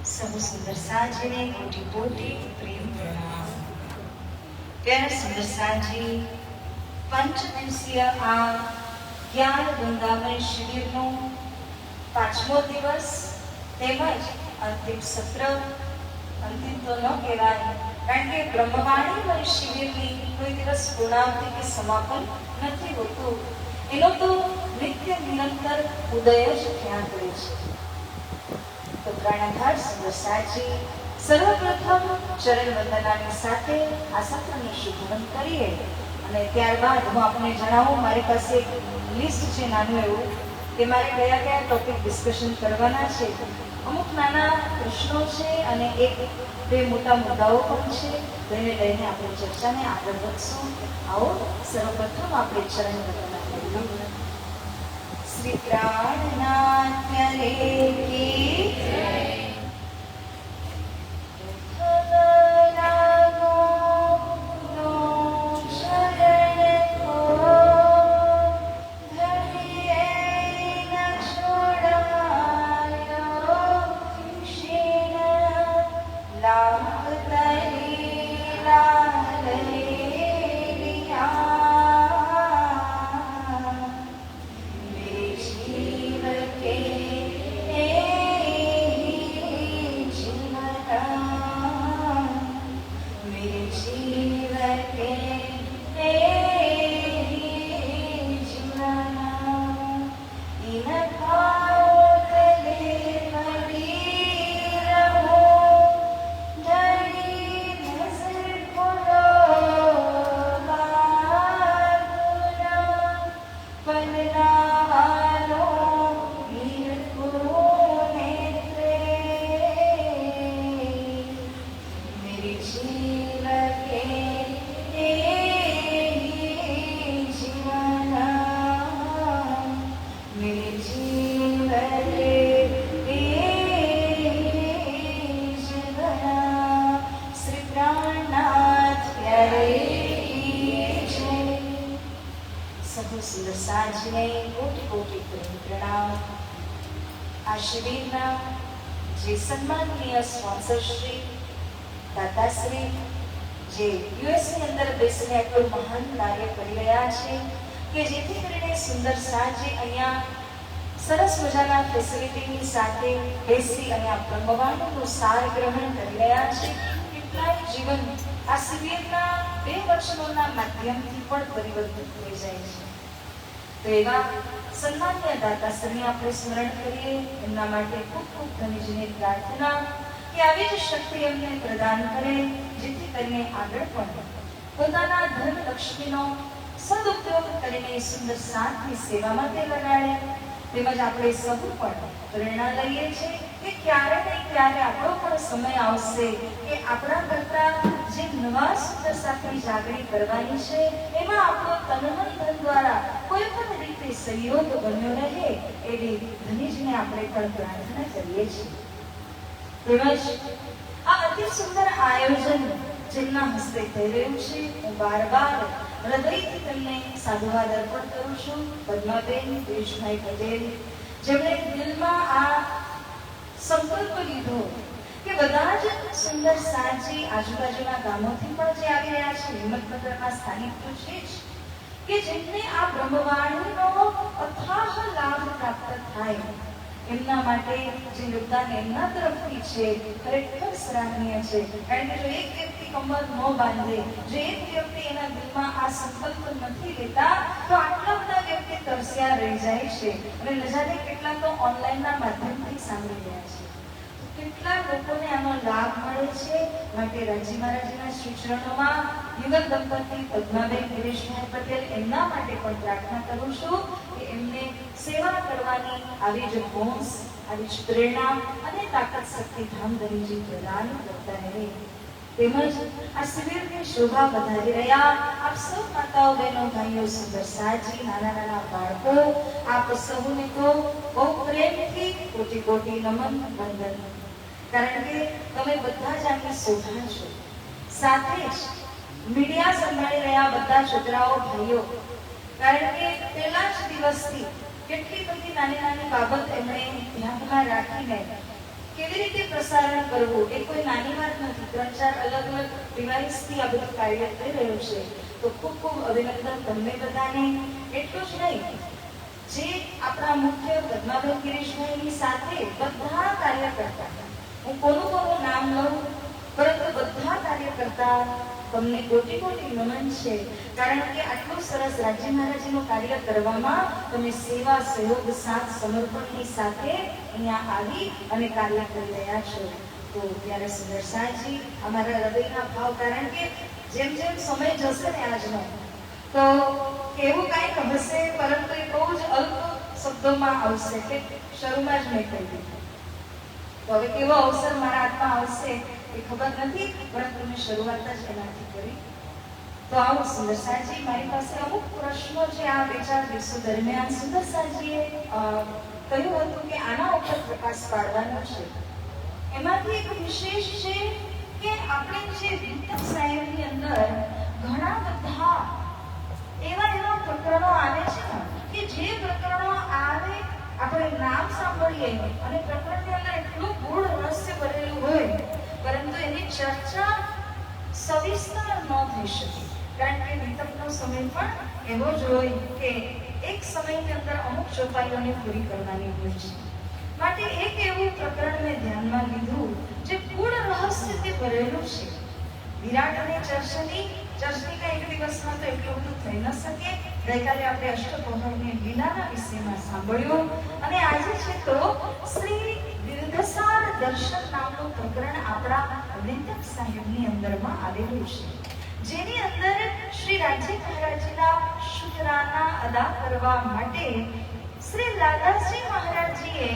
सब सुंदर साजी ने कोटि कोटि प्रेम प्रणाम। प्यारे सुंदर साजी, पंच दिवसीय आ ज्ञान वृंदावन शिविरનો પાંચમો દિવસ તેમજ અંતિમ સત્ર, અંતિમ તો ન કહેવાય કારણ કે બ્રહ્મવાણી શિબિરની કોઈ દિવસ પૂર્ણાવતિ કે સમાપન નથી હોતું, એનો તો નિત્ય નિરંતર ઉદય જ થયા કરે છે. તો પ્રાણાધાર સુંદર સાજી, સર્વપ્રથમ ચરણ વંદનાની સાથે આ સત્રને શુભવંત કરીએ અને ત્યારબાદ હું આપને જણાવું, મારી પાસે એક લિસ્ટ છે નાનું એવું કે મારે કયા કયા ટોપિક ડિસ્કશન કરવાના છે. અમુક નાના પ્રશ્નો છે અને એક બે મોટા મુદ્દાઓ પણ છે, તેને લઈને આપણે ચર્ચાને આગળ વધશું. આવો સર્વપ્રથમ આપણે ચરણ વંદના કરીએ. શ્રી પ્રાણનાથ પ્યારે કી જય. આ શિબિરના જે સન્માનનીય સ્પોન્સર શ્રી દાતાશ્રી, જે યુએસની અંદર બેસીને આટલું મહાન કાર્ય કરી રહ્યા છે કે જેથી કરીને સુંદર સાજી અહીંયા સરસ મજાના ફેસિલિટીની સાથે બેસી અને આ બ્રહ્મવાણીનું સાર ગ્રહણ કરી રહ્યા છે. કેટલાય જીવન આ શિબિરના 2 વર્ષોના માધ્યમથી પણ પરિવર્તિત થઈ જાય છે. તો એવા સન્માનીય દાતાશ્રીને આપણે સ્મરણ કરીએ. એમના માટે ખૂબ ખૂબ ધન્યજીની પ્રાર્થના કે આવી જ શક્તિ એમને પ્રદાન કરે જેથી કરીને આગળ પણ પોતાના ધન લક્ષ્મીનો સદુપયોગ કરીને સુંદર સાધની સેવામાં તે લગાડે. તેમજ આપણે સૌ પણ પ્રેરણા લઈએ છીએ કે ક્યારે ને ક્યારે આપણો પણ સમય આવશે કે આપણા કરતા જે નવા સુંદર સાથની જાગણી કરવાની છે એમાં આપણો તનમન ધન દ્વારા કોઈ પણ રીતે સહયોગ બન્યો રહે એવી ધનીજને આપણે પણ પ્રાર્થના કરીએ છીએ. તેમજ આ અતિ સુંદર આયોજન જેમના હસ્તે થઈ રહ્યું છે, હું બાર હૃદયથી તેમને સાધુવાદ અર્પણ કરું છું. પદ્માબેન દેશભાઈ પટેલ, જેમણે દિલમાં આ સંકલ્પ લીધો કે બધા જ સુંદર સાજી આજુબાજુના ગામોથી પણ જે આવી રહ્યા છે, હિંમતનગરના સ્થાનિક તો છે જ, કે જેમને આ બ્રહ્મવાણીનો અથાહ લાભ પ્રાપ્ત થાય એમના માટે જે યોગદાન એમના તરફથી છે ખરેખર સરાહનીય છે. કારણ કે જો એક વ્યક્તિ કમર ન બાંધે, જો એક વ્યક્તિ એના દિલમાં આ સંકલ્પ નથી લેતા તો આટલા બધા વ્યક્તિ તરસ્યા રહી જાય છે. અને ન જાણે કેટલા તો ઓનલાઈનના માધ્યમથી સાંભળી રહ્યા છે. કેટલા લોકોને આનો લાભ મળે છે. માટે રાજી મહારાજના શ્રી ચરણોમાં યુગલ દંપતી પદ્માબેન ગિરીશભાઈ પટેલ એમના માટે પણ પ્રાર્થના કરું છું કે એમને સેવા કરવાની આવી જ હોંશ, આવી જ પ્રેરણા અને તાકાત શક્તિ ધામ ધનીજી પ્રદાન કરતા રહે. તેમજ આ શિબિરની શોભા વધારી રહ્યા આપ સૌ માતાઓ, બહેનો, ભાઈઓ, સુંદર સાજી, નાના નાના બાળકો, આપ સૌને તો બહુ પ્રેમથી કોટી કોટી નમન વંદન. કારણ કે તમે બધા જ આની શોભા છો. સાથે જ મીડિયા સંભાળી રહ્યા બધા છોકરાઓ ભાઈઓ, કારણ કે પહેલા જ દિવસથી કેટલી બધી નાની નાની બાબત એમણે ધ્યાનમાં રાખીને કેવી રીતે પ્રસારણ કરવું એ કોઈ નાની વાત નથી. 3-4 અલગ અલગ ડિવાઇસથી આ બધું કાર્ય થઈ રહ્યું છે. તો ખૂબ ખૂબ અભિનંદન તમને બધાને. એટલું જ નહીં, જે આપણા મુખ્ય પદ્માબેન ગિરીશભાઈની સાથે બધા કાર્યકર્તા, હું કોનું નામ લઉં, પરંતુ બધા કાર્યકર્તા તમને કોટી કોટી નમન છે, કારણ કે આટલું સરસ રાજ્ય મહારાજીનું કાર્ય કરવામાં તમે સેવા, સહયોગ, સાથ, સમર્પણની સાથે અહીંયા આવી અને કાર્ય કરી રહ્યા છો. તો ત્યારે સુંદર સાજી અમારા હૃદયના ભાવ, કારણ કે જેમ જેમ સમય જશે ને આજનો, તો એવું કાંઈક હશે, પરંતુ એ બહુ જ અલ્પ શબ્દોમાં આવશે કે શરૂમાં જ મેં કહી દીધું. તો હવે કેવો અવસર મારા હાથમાં આવશે એ ખબર નથી, પરંતુ મેં શરૂઆત જ એનાથી કરી. તો આવો સુંદરસાજી, મારી પાસે અમુક પ્રશ્નો છે. આ 2-4 દિવસો દરમિયાન સુંદરસાજીએ કહ્યું હતું કે આના ઉપર પ્રકાશ પાડવાનો છે. એમાંથી એક વિશેષ છે કે આપણે જે વિતક સાહેબની અંદર ઘણા બધા એવા પ્રકરણો આવે છે ને, કે જે પ્રકરણો આવે આપણે નામ સાંભળીએ અને પ્રકરણની અંદર એટલું ગૂઢ રહસ્ય ભરેલું હોય, પરંતુ એની ચર્ચા સવિસ્તર ન થઈ શકે, કારણ કે વિતકનો સમય પણ એવો જ હોય કે એક સમયની અંદર અમુક ચોપાઈઓને પૂરી કરવાની હોય છે. માટે એક એવું પ્રકરણ મેં ધ્યાનમાં લીધું જે ગૂઢ રહસ્યથી ભરેલું છે. વિરાટ અને ચર્ચની એક દિવસમાં તો એટલું બધું થઈ ન શકે. ગઈકાલે આપણે અષ્ટપ્રહરની લીલાના વિષયમાં સાંભળ્યું, અને આજે છે તો શ્રી વિરધસાર દર્શન નામનું પ્રકરણ આપણા વિતક સાહેબની અંદરમાં આવેલું છે, જેની અંદર શ્રી રાજ્ય મહારાજના શુક્રાના અદા કરવા માટે શ્રી લાલાજી મહારાજજીએ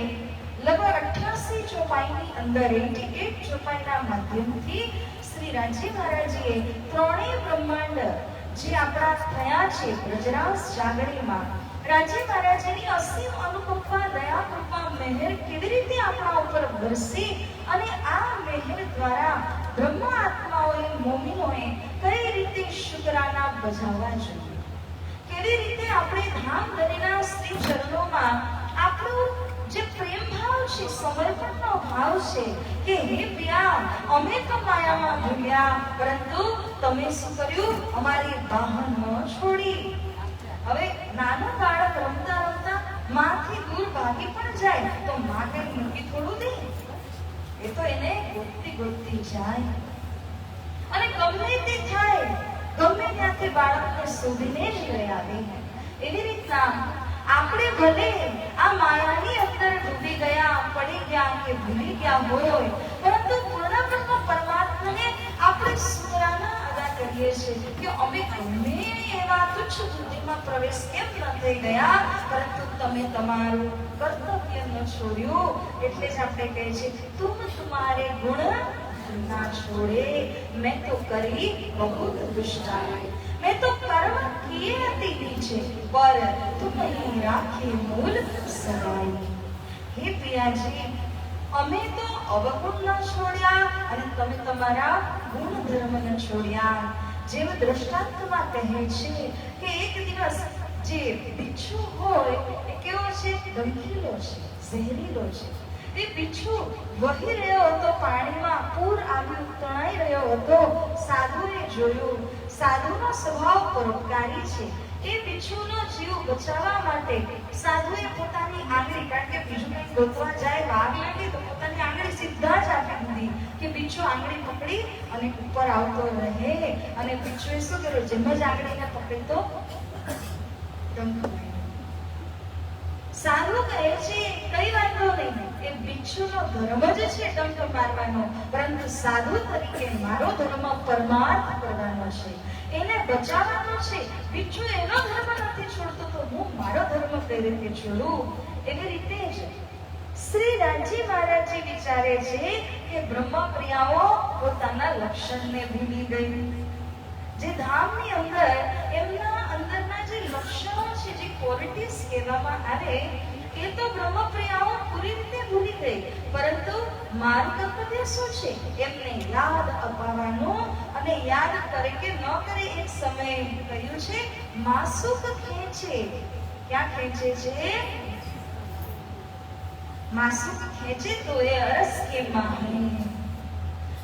લગભગ 88 ચોપાઈની અંદર 88 ચોપાઈના માધ્યમથી શ્રી રાજ્ય મહારાજજીએ ત્રણેય બ્રહ્માંડ જે આપણા થયા છે બ્રજરાસ જાગણીમાં, રાજ્ય મહારાજની અસીમ અનુકંપા, દયા, કૃપા, મહેર કેવી રીતે આપણા ઉપર વરસે અને આ મહેર દ્વારા બ્રહ્મ આત્માઓએ, મોમીનોએ કઈ રીતે શુક્રાના બજાવવા જોઈએ, કેવી રીતે આપણે ધામ ધરીના શ્રી ચરણોમાં આપણું જે પ્રેમ ભાવ છે, સમર્પણનો ભાવ છે કે હે પિયા, અમે તો માયામાં ભૂલ્યા, પરંતુ તમે શું કર્યું, અમારી વાહન ન છોડી. હવે નાનો બાળક રમતા રમતા માથી દૂર ભાગી પણ જાય તો માં કઈ મૂકી થોડું દે, એ તો એને ગોતતી જાય, અને ગમે તે થાય, ગમે ત્યાંથી બાળકને શોધીને જ લઈ આવે. એવી રીતના આપણે ભલે આ માયાની અંદર ડૂબી ગયા, પડી ગયા કે ભૂલી ગયા હોય, પરંતુ પૂર્ણ બ્રહ્મ પરમાત્માને આપણે શુક્રાના અદા કરીએ છીએ કે અમે ગમે એવા તુચ્છ બુદ્ધિમાં પ્રવેશ કેમ ન થઈ ગયા, પરંતુ તમે તમારું કર્તવ્ય ન છોડ્યું. એટલે જ આપણે કહીએ છીએ, તુમ તુમારે ગુણ ના છોડે, મેં તો કરી બહુત દુષ્ટાઈ, મેં તો કર્મ કિए અતિ નીચે, પર તુમ નહીં રાખી મૂલ સગાઈ. હે પિયાજી, અમે તો અવગુણ ન છોડ્યા અને તમે તમારા ગુણ ધર્મ ન છોડ્યા. જેમ દ્રષ્ટાંતમાં કહે છે કે એક દિવસ જે બિચ્છુ હોય એ કેવો છે, ગંભીરો છે, ઝેરીલો છે. એ બિચ્છુ વહી રહ્યો હતો પાણીમાં, પૂર આવ્યું, તણાઈ રહ્યો હતો. સાધુએ જોયું, સાધુનો સ્વભાવ પરોપકારી છે. એ બિચ્છુનો જીવ બચાવવા માટે સાધુએ પોતાની આંગળી, કારણ કે બીજું કંઈ ગોતવા જાય, વાગ લાગે તો પોતાની આંગળી સીધા જ આપી દીધી કે બિચ્છુ આંગળી પકડી અને ઉપર આવતો રહે. અને બિચ્છુએ શું કર્યું, જેમ જ આંગળીને પકડી તો ડંખ માર્યો. સાધુ કહે છે કઈ વાંધો નહીં, એ બિચ્છુનો ધર્મ જ છે ડંખ મારવાનો, પરંતુ સાધુ તરીકે મારો ધર્મ પરમાર્થ કરવાનો છે, એને બચાવવાનો છે. બિચ્છુ એનો ધર્મ નથી છોડતો તો હું મારો ધર્મ કઈ રીતે છોડું. એવી રીતે જ શ્રી રાજ્ય મહારાજજી વિચારે છે કે બ્રહ્મપ્રિયાઓ પોતાના લક્ષણને ભૂલી ગઈ. જે ધામની અંદર એમના અંદરના જે લક્ષણો છે, જે ક્વોલિટીઝ કહેવામાં આવે, એ તો બ્રહ્મપ્રિયાઓ પૂરી રીતે ભૂલી ગઈ, પરંતુ મારું કર્તવ્ય શું છે, એમને યાદ અપાવવાનું અને યાદ કરે કે ન કરે. એક સમય કહ્યું છે માસુક ખેંચે. ક્યાં ખેંચે છે? માસુક ખેંચે તો એ અરસ કે માહે.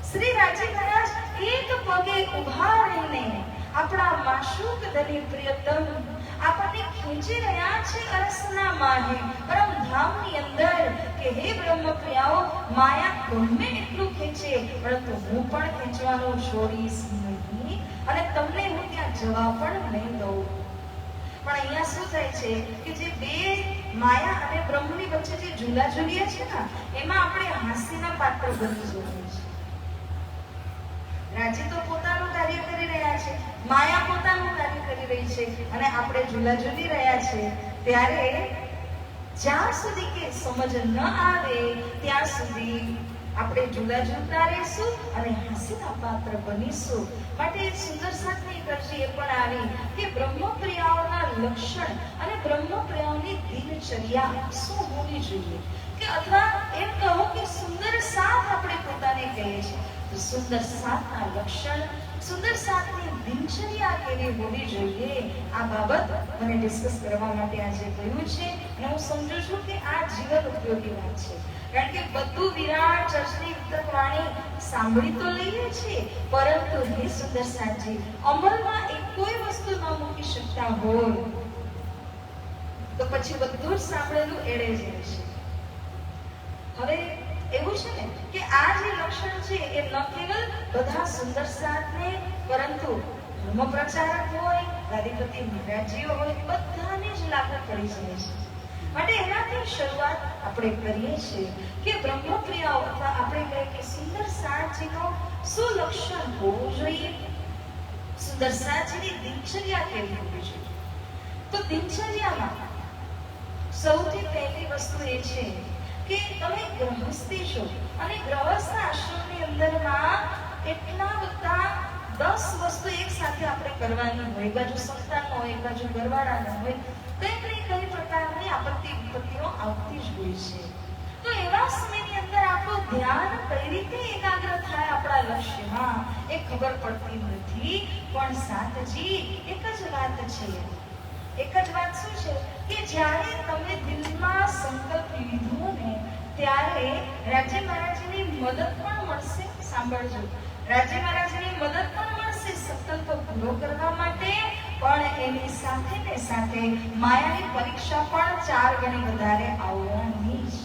શ્રી રાજી મહારાજ એક પગે ઉભા રહીને આપણા માશુક ધની પ્રિયતમ આપણને ખેંચી રહ્યા છે અરસના માહે, પરમધામની અંદર. કે હે બ્રહ્મ પ્રિયાઓ, માયા ગમે એટલું ખેંચે પરંતુ હું પણ ખેંચવાનું છોડીશ નહીં અને તમને હું ત્યાં જવા પણ નહીં દઉં. પણ અહીંયા શું થાય છે કે જે બે માયા અને બ્રહ્મની વચ્ચે જે ઝૂલા ઝૂલીએ છે ને, એમાં આપણે હાસ્યના પાત્ર બની જઈએ છીએ. રાજી તો પોતાનું કાર્ય કરી રહ્યા છે, માયા પોતાનું કાર્ય કરી રહી છે અને આપણે ઝૂલા ઝૂલી રહ્યા છે. ત્યારે જ્યાં સુધી કે સમજ ન આવે ત્યાં સુધી આપણે ઝૂલા ઝૂલતા રહીશું અને હાસ્યના પાત્ર બનીશું. માટે સુંદર સાથની કરજી એ પણ આવી કે બ્રહ્મપ્રિયાઓના લક્ષણ અને બ્રહ્મપ્રિયાઓની દિનચર્યા શું હોવી જોઈએ, કે અથવા એમ કહો કે સુંદર સાથ આપણે પોતાને કહીએ છીએ. સુંદર સાથના લક્ષણ, સુંદર સાથની દિનચર્યા કેવી હોવી જોઈએ, આ બાબત મને ડિસ્કસ કરવા માટે આજે કહ્યું છે. અને હું સમજુ છું કે આ જીવન ઉપયોગી વાત છે, કારણ કે બધું વિરાટ ચર્ચની વિતકવાણી સાંભળી તો લઈએ છીએ, પરંતુ હે સુંદર સાથજી, અમલમાં એક કોઈ વસ્તુ ન મૂકી શકતા હોય તો પછી બધું જ સાંભળેલું એળે જાય છે. હવે એવું છે ને કે આ જે લક્ષણ છે એ ન કેવલ બધા સુંદર સાથને, પરંતુ ધર્મ પ્રચારક હોય, ગાદીપતિ મહારાજજીઓ હોય, બધાને જ લાગુ પડી જાય છે. માટે એનાથી શરૂઆત આપણે કરીએ છીએ કે બ્રહ્મપ્રિયાઓ અથવા આપણે કહીએ કે સુંદર સાથજીનો શું લક્ષણ હોવું જોઈએ, સુંદર સાથજીની દિનચર્યા કેવી હોવી જોઈએ. તો દિનચર્યામાં સૌથી પહેલી વસ્તુ એ છે કે તમે ગૃહસ્થી છો અને ગૃહસ્થ આશ્રમની અંદરમાં એટલા બધા 10 વસ્તુ એક સાથે આપણે કરવાની હોય. એક બાજુ સંતાન હોય, એક બાજુ ઘરવાળાનો હોય, કઈ પ્રકારની આપત્તિ વિપત્તિઓ આવતી જ હોય છે. તો એવા સમયની અંદર આપણું ધ્યાન કઈ રીતે એકાગ્ર થાય આપણા લક્ષ્યમાં એ ખબર પડતી નથી. પણ સાથજી એક જ વાત છે, એક જ વાત શું છે કે જ્યારે તમે દિલમાં સંકલ્પ લીધો ને ત્યારે રાજી મહારાજની મદદ પણ મળશે. સાંભળજો, રાજી મહારાજની મદદ પણ મળશે સંકલ્પ પૂરો કરવા માટે, પણ એની સાથે ને સાથે માયાની પરીક્ષા પણ 4 ગણી વધારે આવવાની જ.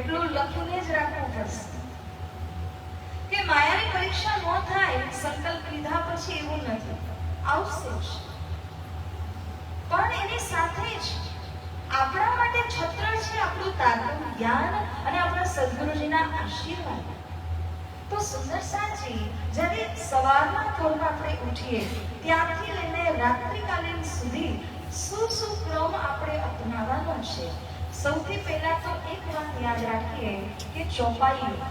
એટલું લખીને જ રાખવું પડશે કે માયાની પરીક્ષા ન થાય. સંકલ્પ લીધા પછી એવું નથી, આવશે જ, પણ એની સાથે જ આપણા માટે છત્ર છે આપણું તારક જ્ઞાન અને આપણા સદગુરુજીના આશીર્વાદ. તો સુંદર સાથજી, જ્યારે સવારના પોરમાં આપણે ઉઠીએ ત્યાંથી લઈને રાત્રિકાલીન સુધી શું ક્રમ આપણે અપનાવવાનો છે. સૌથી પહેલા તો એક વાત યાદ રાખીએ કે ચોપાઈઓ.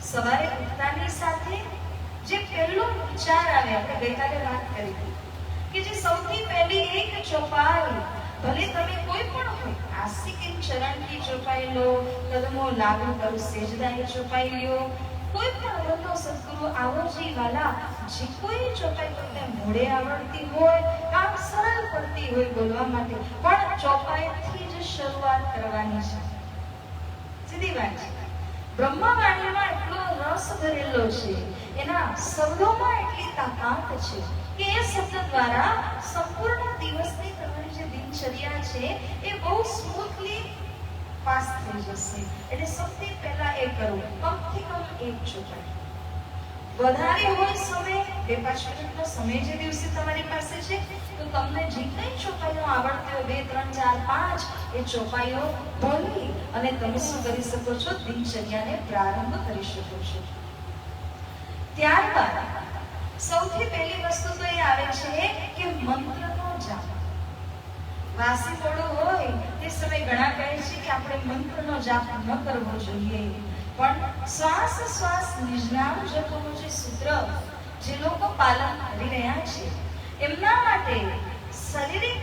સવારે ઉઠતાની સાથે જે પહેલો વિચાર આવે, આપણે ગઈકાલે વાત કરી કે જે સૌથી પહેલી એક ચોપાઈ, ભલે તમે કોઈ પણ હોય, આસ્તિકિન ચરણ કી ચોપાઈ લો, કદમો લાગુ કરો સેજદાની ચોપાઈ લો, કોઈ પણ અવરનો સદગુરુ આવરજી વાલા જે કોઈ ચોપાઈ તમને મોડે આવડતી હોય, કામ સરળ પડતી હોય બોલવા માટે, પણ ચોપાઈથી જ શરૂઆત કરવાની છે. સીધી વાત છે. બ્રહ્મવાણીમાં એટલો રસ ભરેલો છે, એના શબ્દોમાં એટલી તાકાત છે કે એ શબ્દ દ્વારા સંપૂર્ણ દિવસની તમારી જે દિનચર્યા છે એ બહુ સ્મૂથલી પાસ થઈ જશે. એટલે સૌથી પહેલા એ કરવું, કમથી કમ એક ચોપાઈ. વધારે હોય સમય, 2-5 મિનિટનો સમય જે દિવસે તમારી પાસે છે, તો તમને જે કંઈ ચોપાઈઓ આવડતી હોય 2, 3, 4, 5 એ ચોપાઈઓ બોલી અને તમે શું કરી શકો છો, દિનચર્યાને પ્રારંભ કરી શકો છો. ત્યારબાદ સૌથી પહેલી વસ્તુ તો એ આવે છે કે મંત્રનો જાપ. વાસી મોડું હોય તે સમય ઘણા કહે છે કે આપણે મંત્રનો જાપ ન કરવો જોઈએ, પણ શ્વાસ નિજ્ઞાન જપનું જે સૂત્ર જે લોકો પાલન કરી રહ્યા છે એમના માટે શારીરિક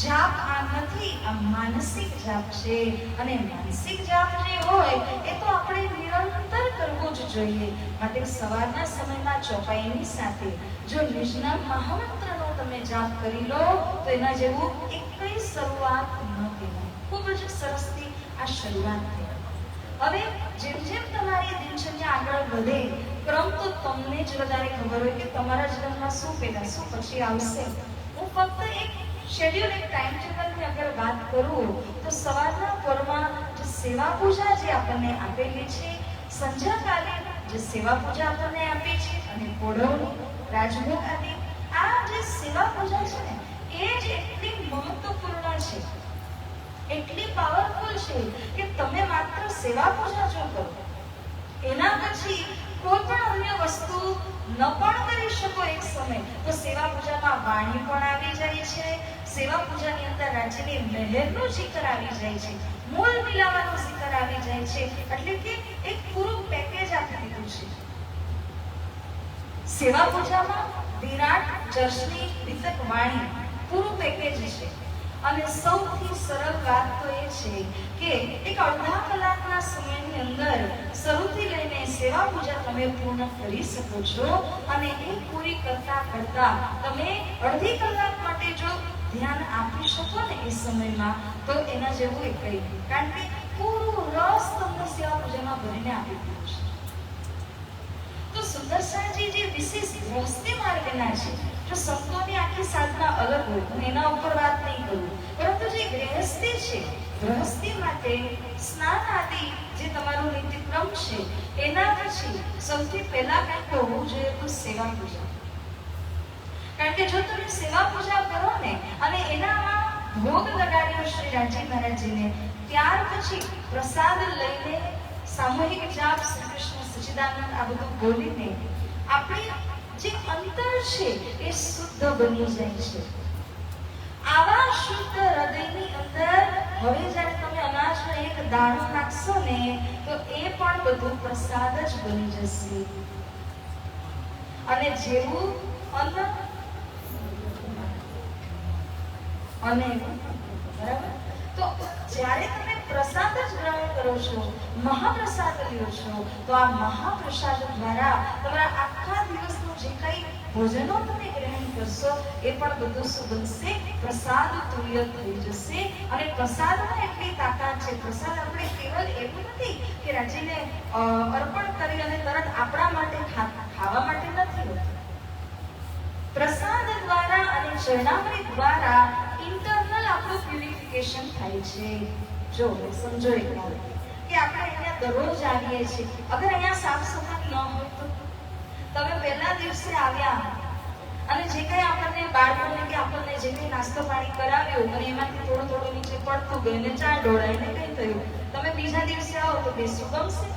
જાપ આ નથી, આ માનસિક જાપ છે. અને માનસિક જાપ જે હોય એ તો આપણે નિરંતર કરવો જ જોઈએ. માટે સવારના સમયમાં ચોપાઈની સાથે જો નિજના મહામંત્રનો તમે જાપ કરી લો તો એના જેવું એકઈ શરૂઆત ન કહેવાય. ખૂબ જ સરસથી આ શરૂઆત થઈ. હવે જેમ જેમ તમારી દિનચર્યા આગળ વધે, ક્રમ તો તમને જ વધારે ખબર હોય કે તમારા જીવનમાં શું પહેલા શું પછી આવશે. હું ફક્ત એક શેડ્યુલ, એક ટાઈમ ટેબલની અગર વાત કરું તો સવારના પરમાં જે સેવા પૂજા જે આપણને આપેલી છે, સંધ્યાકાલે જે સેવા પૂજા આપણને આપી છે, અને પોઢવણી, રાજભોગ આદિ આ જે સેવા પૂજા છે ને એ જ એટલી મહત્વપૂર્ણ છે, એટલી પાવરફુલ છે કે તમે માત્ર સેવા પૂજા જો કરો, એના પછી કોઈ પણ અન્ય વસ્તુ ન પણ કરી શકો એક સમય, તો સેવા પૂજામાં વાણી પણ આવી જાય છે. સેવા પૂજાની અંદર રાજ્યની મહેરનું જિકર આવી જાય છે, મૂળ મિલાવાનું જિકર આવી જાય છે. એટલે કે એક પૂરું પેકેજ આપી દીધું છે. સેવા પૂજામાં વિરાટ, જર્શની, વિતક, વાણી પૂરું પેકેજ છે. અને સૌથી સરળ વાત તો એ છે કે એક અડધા કલાકના સમયની અંદર શરૂથી લઈને સેવા પૂજા તમે પૂર્ણ કરી શકો છો. અને એ પૂરી કરતા કરતા તમે અડધી કલાક માટે જો ધ્યાન આપી શકો ને એ સમયમાં, તો એના જેવું એ કંઈ નહીં. કારણ કે પૂરું રસ તમને સેવા પૂજામાં ભરીને આપી દીધું છે. તો સુદર્શનજી જે વિશેષ ગૃહસ્થી માર્ગના છે, જો સંતોની આખી સાધના અલગ હોય, હું એના ઉપર વાત નહીં કરું, પરંતુ જે ગૃહસ્થી છે, ગૃહસ્થી માટે સ્નાન આદિ જે તમારું નીતિક્રમ છે, એના પછી સૌથી પહેલા કંઈક હોવું જોઈએ તો સેવા પૂજા. કારણ કે જો તમે સેવા પૂજા કરો ને અને એનામાં ભોગ લગાડ્યો શ્રી રાજી મહારાજજીને, ત્યાર પછી પ્રસાદ લઈને સામૂહિક જાપ, શ્રી કૃષ્ણ સચ્ચિદાનંદ આ બધું બોલીને આપણી જે અંતર છે એ શુદ્ધ બની જાય છે. આવા શુદ્ધ હૃદયની અંદર હવે જ્યારે તમે અનાજનો એક દાણો નાખશો ને તો એ પણ બધું પ્રસાદ જ બની જશે. અને જેવું અન્ન અને બરાબર, તો જ્યારે તમે પ્રસાદ જ ગ્રહણ કરો છો, મહાપ્રસાદ લ્યો છો, તો આ મહાપ્રસાદ દ્વારા તમારા આખા દિવસનું જે કંઈ ભોજનો તમે ગ્રહણ કરશો એ પણ બધું શું બનશે? પ્રસાદ તુલ્ય થઈ જશે. અને પ્રસાદમાં એટલી તાકાત છે. પ્રસાદ આપણે કેવલ એવું નથી કે રાજીને અર્પણ કરી અને તરત આપણા માટે ખાવા માટે નથી હોતું. પ્રસાદ દ્વારા અને ચરણામૃત દ્વારા ઇન્ટરનલ આપણું પ્યુરિફિકેશન થાય છે. જો સમજો એક વાત કે આપણે અહીંયા દરરોજ આવીએ છીએ, અગર અહીંયા સાફ સફાઈ ન હોય તો તમે પહેલા દિવસે આવ્યા અને જે કંઈ આપણને બાળકોને કે આપણને જે કંઈ નાસ્તો પાણી કરાવ્યો અને એમાંથી થોડું થોડું નીચે પડતું ગયું ને ચા ઢોળાઈને કંઈ થયું, તમે બીજા દિવસે આવો તો બેસવું ગમશે?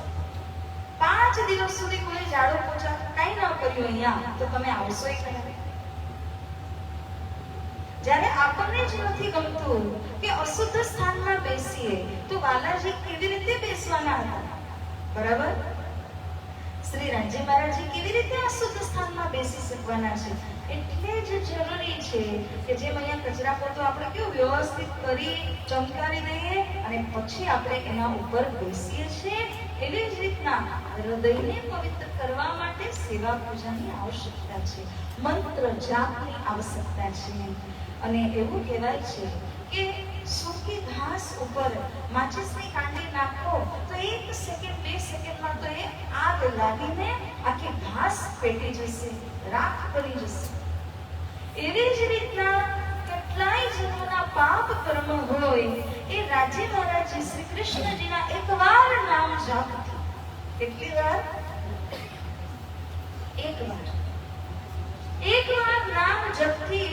5 દિવસ સુધી કોઈ ઝાડુ પોછા કાંઈ ન કર્યું અહીંયા, તો તમે આવશો એ ખરા? જ્યારે આપણને જ નથી ગમતું કે અશુદ્ધ સ્થાનમાં બેસીએ, તો વાલાજી કેવી રીતે બેસવાના હતા? બરાબર, શ્રી રાજી મહારાજજી કેવી રીતે અશુદ્ધ સ્થાનમાં બેસી શકવાના છે? એટલે જ જરૂરી છે કે જેમ અહીંયા કચરા પોતો આપણે કેવું વ્યવસ્થિત કરી ચમકારી દઈએ અને પછી આપણે એના ઉપર બેસીએ છીએ, એવી જ રીતના હૃદયને પવિત્ર કરવા માટે સેવા પૂજાની આવશ્યકતા છે, મંત્ર જાપની આવશ્યકતા છે. અને એવું કહેવાય છે કે સૂકી ઘાસ ઉપર માચિસની કાંડી નાખો તો 1 સેકન્ડ 2 સેકન્ડમાં તો એ આગ લાગીને આખી ઘાસ પેટી જશે, રાખ કરી જશે. એવી જ રીતના કેટલાય જન્મના પાપ કર્મ હોય એ રાજી મહારાજજી શ્રી કૃષ્ણજીના એકવાર નામ જાપથી, કેટલી વાર? એકવાર નામ જપથી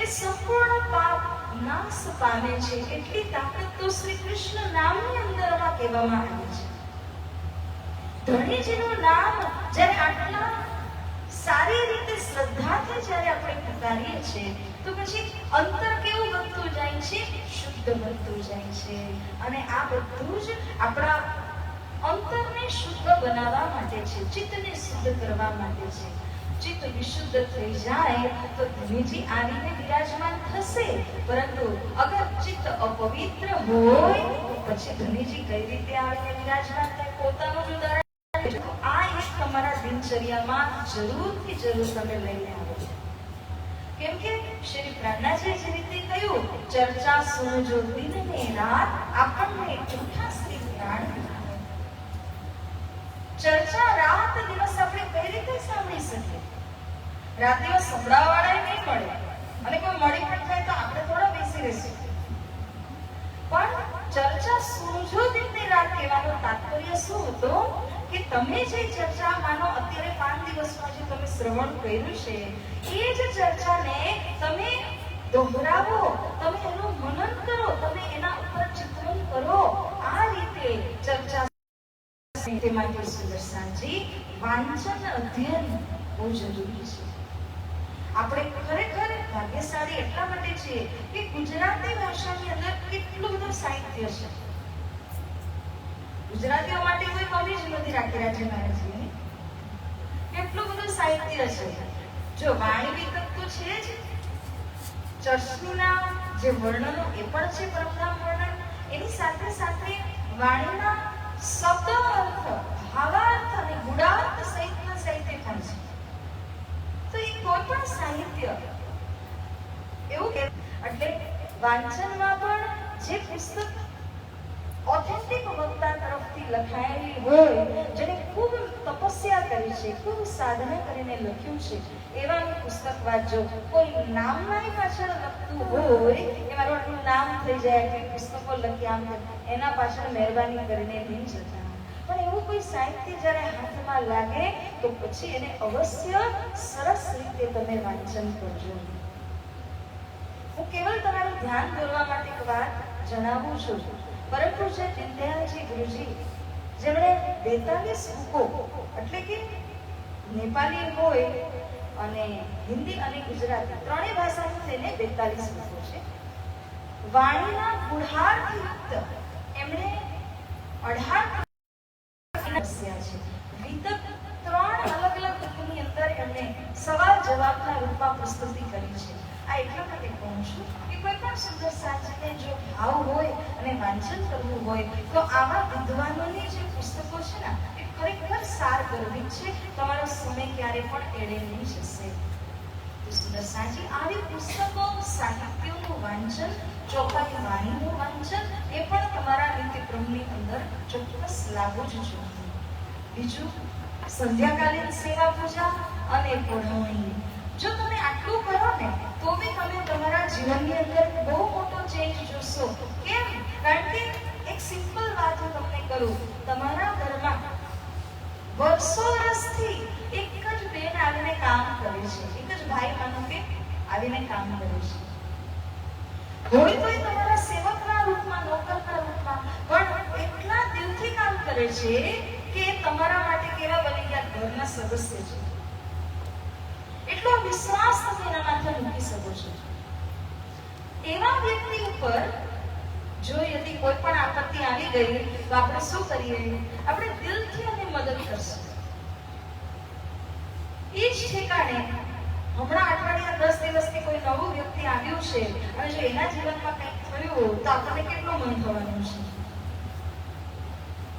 એ સંપૂર્ણ પાપ નાશ પામે છે. એટલી તાકાત તો શ્રી કૃષ્ણ નામની અંદરમાં કહેવામાં આવી છે. ધણીજીનું નામ જ્યારે આટલા સારી રીતે શ્રદ્ધાથી જ્યારે આપણે પુકારીએ છીએ તો પછી અંતર કેવું બનતું જાય છે? શુદ્ધ બનતું જાય છે. અને આ બધું જ આપણા અંતરને શુદ્ધ બનાવવા માટે છે, ચિત્તને શુદ્ધ કરવા માટે છે. ચિત્ત વિશુદ્ધ થઈ જાય તો ધણીજી આવીને વિરાજમાન થશે, પરંતુ અગર ચિત્ત અપવિત્ર હોય પછી ધણીજી કઈ રીતે આવીને વિરાજમાન થાય? પોતાનું જ ઉદાહરણ આ એક તમારા દિનચર્યામાં જરૂરથી જરૂર તમે લઈને આવો. કેમ કે શ્રી પ્રાણનાથે જે રીતે કહ્યું, ચર્ચા સુનજો દિન ને રાત, આપણને જૂઠા શ્રી પ્રાણ. ચર્ચા રાત દિવસ આપણે કઈ રીતે સાંભળી શકીએ? રાત દિવસ સંભળાવવાળા નહીં મળે, અને કોઈ મળી પણ થાય તો આપણે થોડા બેસી રહીશું. પણ ચર્ચા સુનજો દિન ને રાત કહેવાનો તાત્પર્ય શું હતો કે તમે જે ચર્ચા માનો અત્યારે 5 દિવસમાં જે તમે શ્રવણ કર્યું છે એ જ ચર્ચાને તમે દોહરાવો, તમે એનું મનન કરો, તમે એના ઉપર ચિંતન કરો. આ રીતે ચર્ચા માટે સુદર્શનજી વાંચન અધ્યયન બહુ જરૂરી છે. આપણે ખરેખર ભાગ્યશાળી એટલા માટે છીએ કે ગુજરાતી ભાષાની અંદર કેટલું બધું સાહિત્ય છે. ગુજરાતીઓ માટે કોઈ કમી જ નથી રાખી રાજ્ય મહારાજની. કેટલું બધું સાહિત્ય છે. જો વાણી વિતક તો છે જ, ચર્ચના જે વર્ણનો એ પણ છે, પરમધામ વર્ણન, એની સાથે સાથે વાણીના શબ્દ અર્થ, ભાવાર્થ અને ગુણાર્થ સહિતના સાહિત્ય પણ છે. તો એ કોઈ પણ સાહિત્ય એવું કે એટલે વાંચનમાં પણ જે પુસ્તક ઓથેન્ટિક વક્તા તરફથી લખાયેલી હોય, જેને ખૂબ તપસ્યા કરી છે, ખૂબ સાધના કરીને લખ્યું છે, એવા પુસ્તક વાંચજો. કોઈ નામના પાછળ લખતું હોય કે મારું આટલું નામ થઈ જાય કે પુસ્તકો લખ્યા, એના પાછળ મહેરબાની કરીને નહીં જતા. પણ એવું કોઈ સાહિત્ય જ્યારે હાથમાં લાગે તો પછી એને અવશ્ય સરસ રીતે તમે વાંચન કરજો. હું કેવલ તમારું ધ્યાન દોરવા માટે એક વાત જણાવું છું. પરંતુ જે દીનદયાળજી ગુરુજી જેમણે 42 બુકો, એટલે કે નેપાળી હોય અને હિન્દી અને ગુજરાતી ત્રણેય ભાષામાં થઈને 42 બુકો છે. વાણીના ગુણાર્થયુક્ત એમણે 18 વિતક 3 અલગ અલગ બુકની અંદર એમણે સવાલ જવાબના રૂપમાં પ્રસ્તુતિ કરી છે. આ એટલા માટે કહું છું કે કોઈ પણ સુંદર સાચને જો ભાવ હોય અને વાંચન કરવું હોય તો આવા વિદ્વાનોની જે પુસ્તકો છે ને એ ખરેખર સાર ગર્ભિત છે. તમારો સમય ક્યારે પણ એળે નહીં જશે. તો સુંદર સાચી આવી પુસ્તકો, સાહિત્યોનું વાંચન, ચોપાની વાણીનું વાંચન એ પણ તમારા નિત્યક્રમની અંદર ચોક્કસ લાગુ જ જોઈએ. બીજું, સંધ્યાકાલીન સેવા પૂજા અને પઢાવણી. જો તમે આટલું કરો ને તો બી તમે તમારા જીવનની અંદર બહુ મોટો ચેન્જ જોશો. કેમ? કારણ કે એક સિમ્પલ વાત હું તમને કરું, તમારા ઘરમાં વર્ષો વર્ષથી એક જ બેન આવીને કામ કરે છે, એક જ ભાઈ માનો કે આવીને કામ કરે છે. હોય તો એ તમારા સેવકના રૂપમાં, નોકરના રૂપમાં, પણ એટલા દિલથી કામ કરે છે કે તમારા માટે કેવા બની ગયા ઘરના સદસ્ય છે. એટલો વિશ્વાસ તમે એના માથે મૂકી શકો છો. એવા વ્યક્તિ ઉપર જો યદિ કોઈ પણ આપત્તિ આવી ગઈ તો આપણે શું કરીએ? આપણે દિલથી એને મદદ કરશું. એ જ ઠેકાણે હમણાં અઠવાડિયા 10 દિવસથી કોઈ નવું વ્યક્તિ આવ્યું છે અને જો એના જીવનમાં કંઈક થયું તો આપણને કેટલું મન થવાનું છે?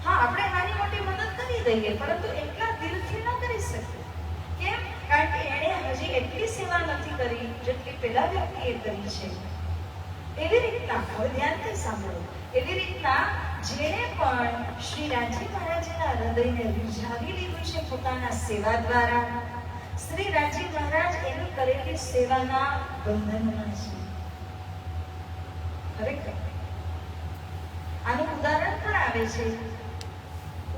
હા, આપણે નાની મોટી મદદ કરી દઈએ, પરંતુ એટલા દિલથી ન કરી શકીએ. કેમ? કારણ કે એણે હજી એટલી સેવા નથી કરી જેટલી પેલા વ્યક્તિએ કરી છે. એવી રીતના, હવે ધ્યાનથી સાંભળો, એવી રીતના જેણે પણ શ્રી રામજી મહારાજના હૃદયને રીઝાવી લીધું છે પોતાના સેવા દ્વારા, શ્રી રામજી મહારાજ એની કરેલી સેવાના બંધનમાં છે. ખરેખર આનું ઉદાહરણ પણ આવે છે.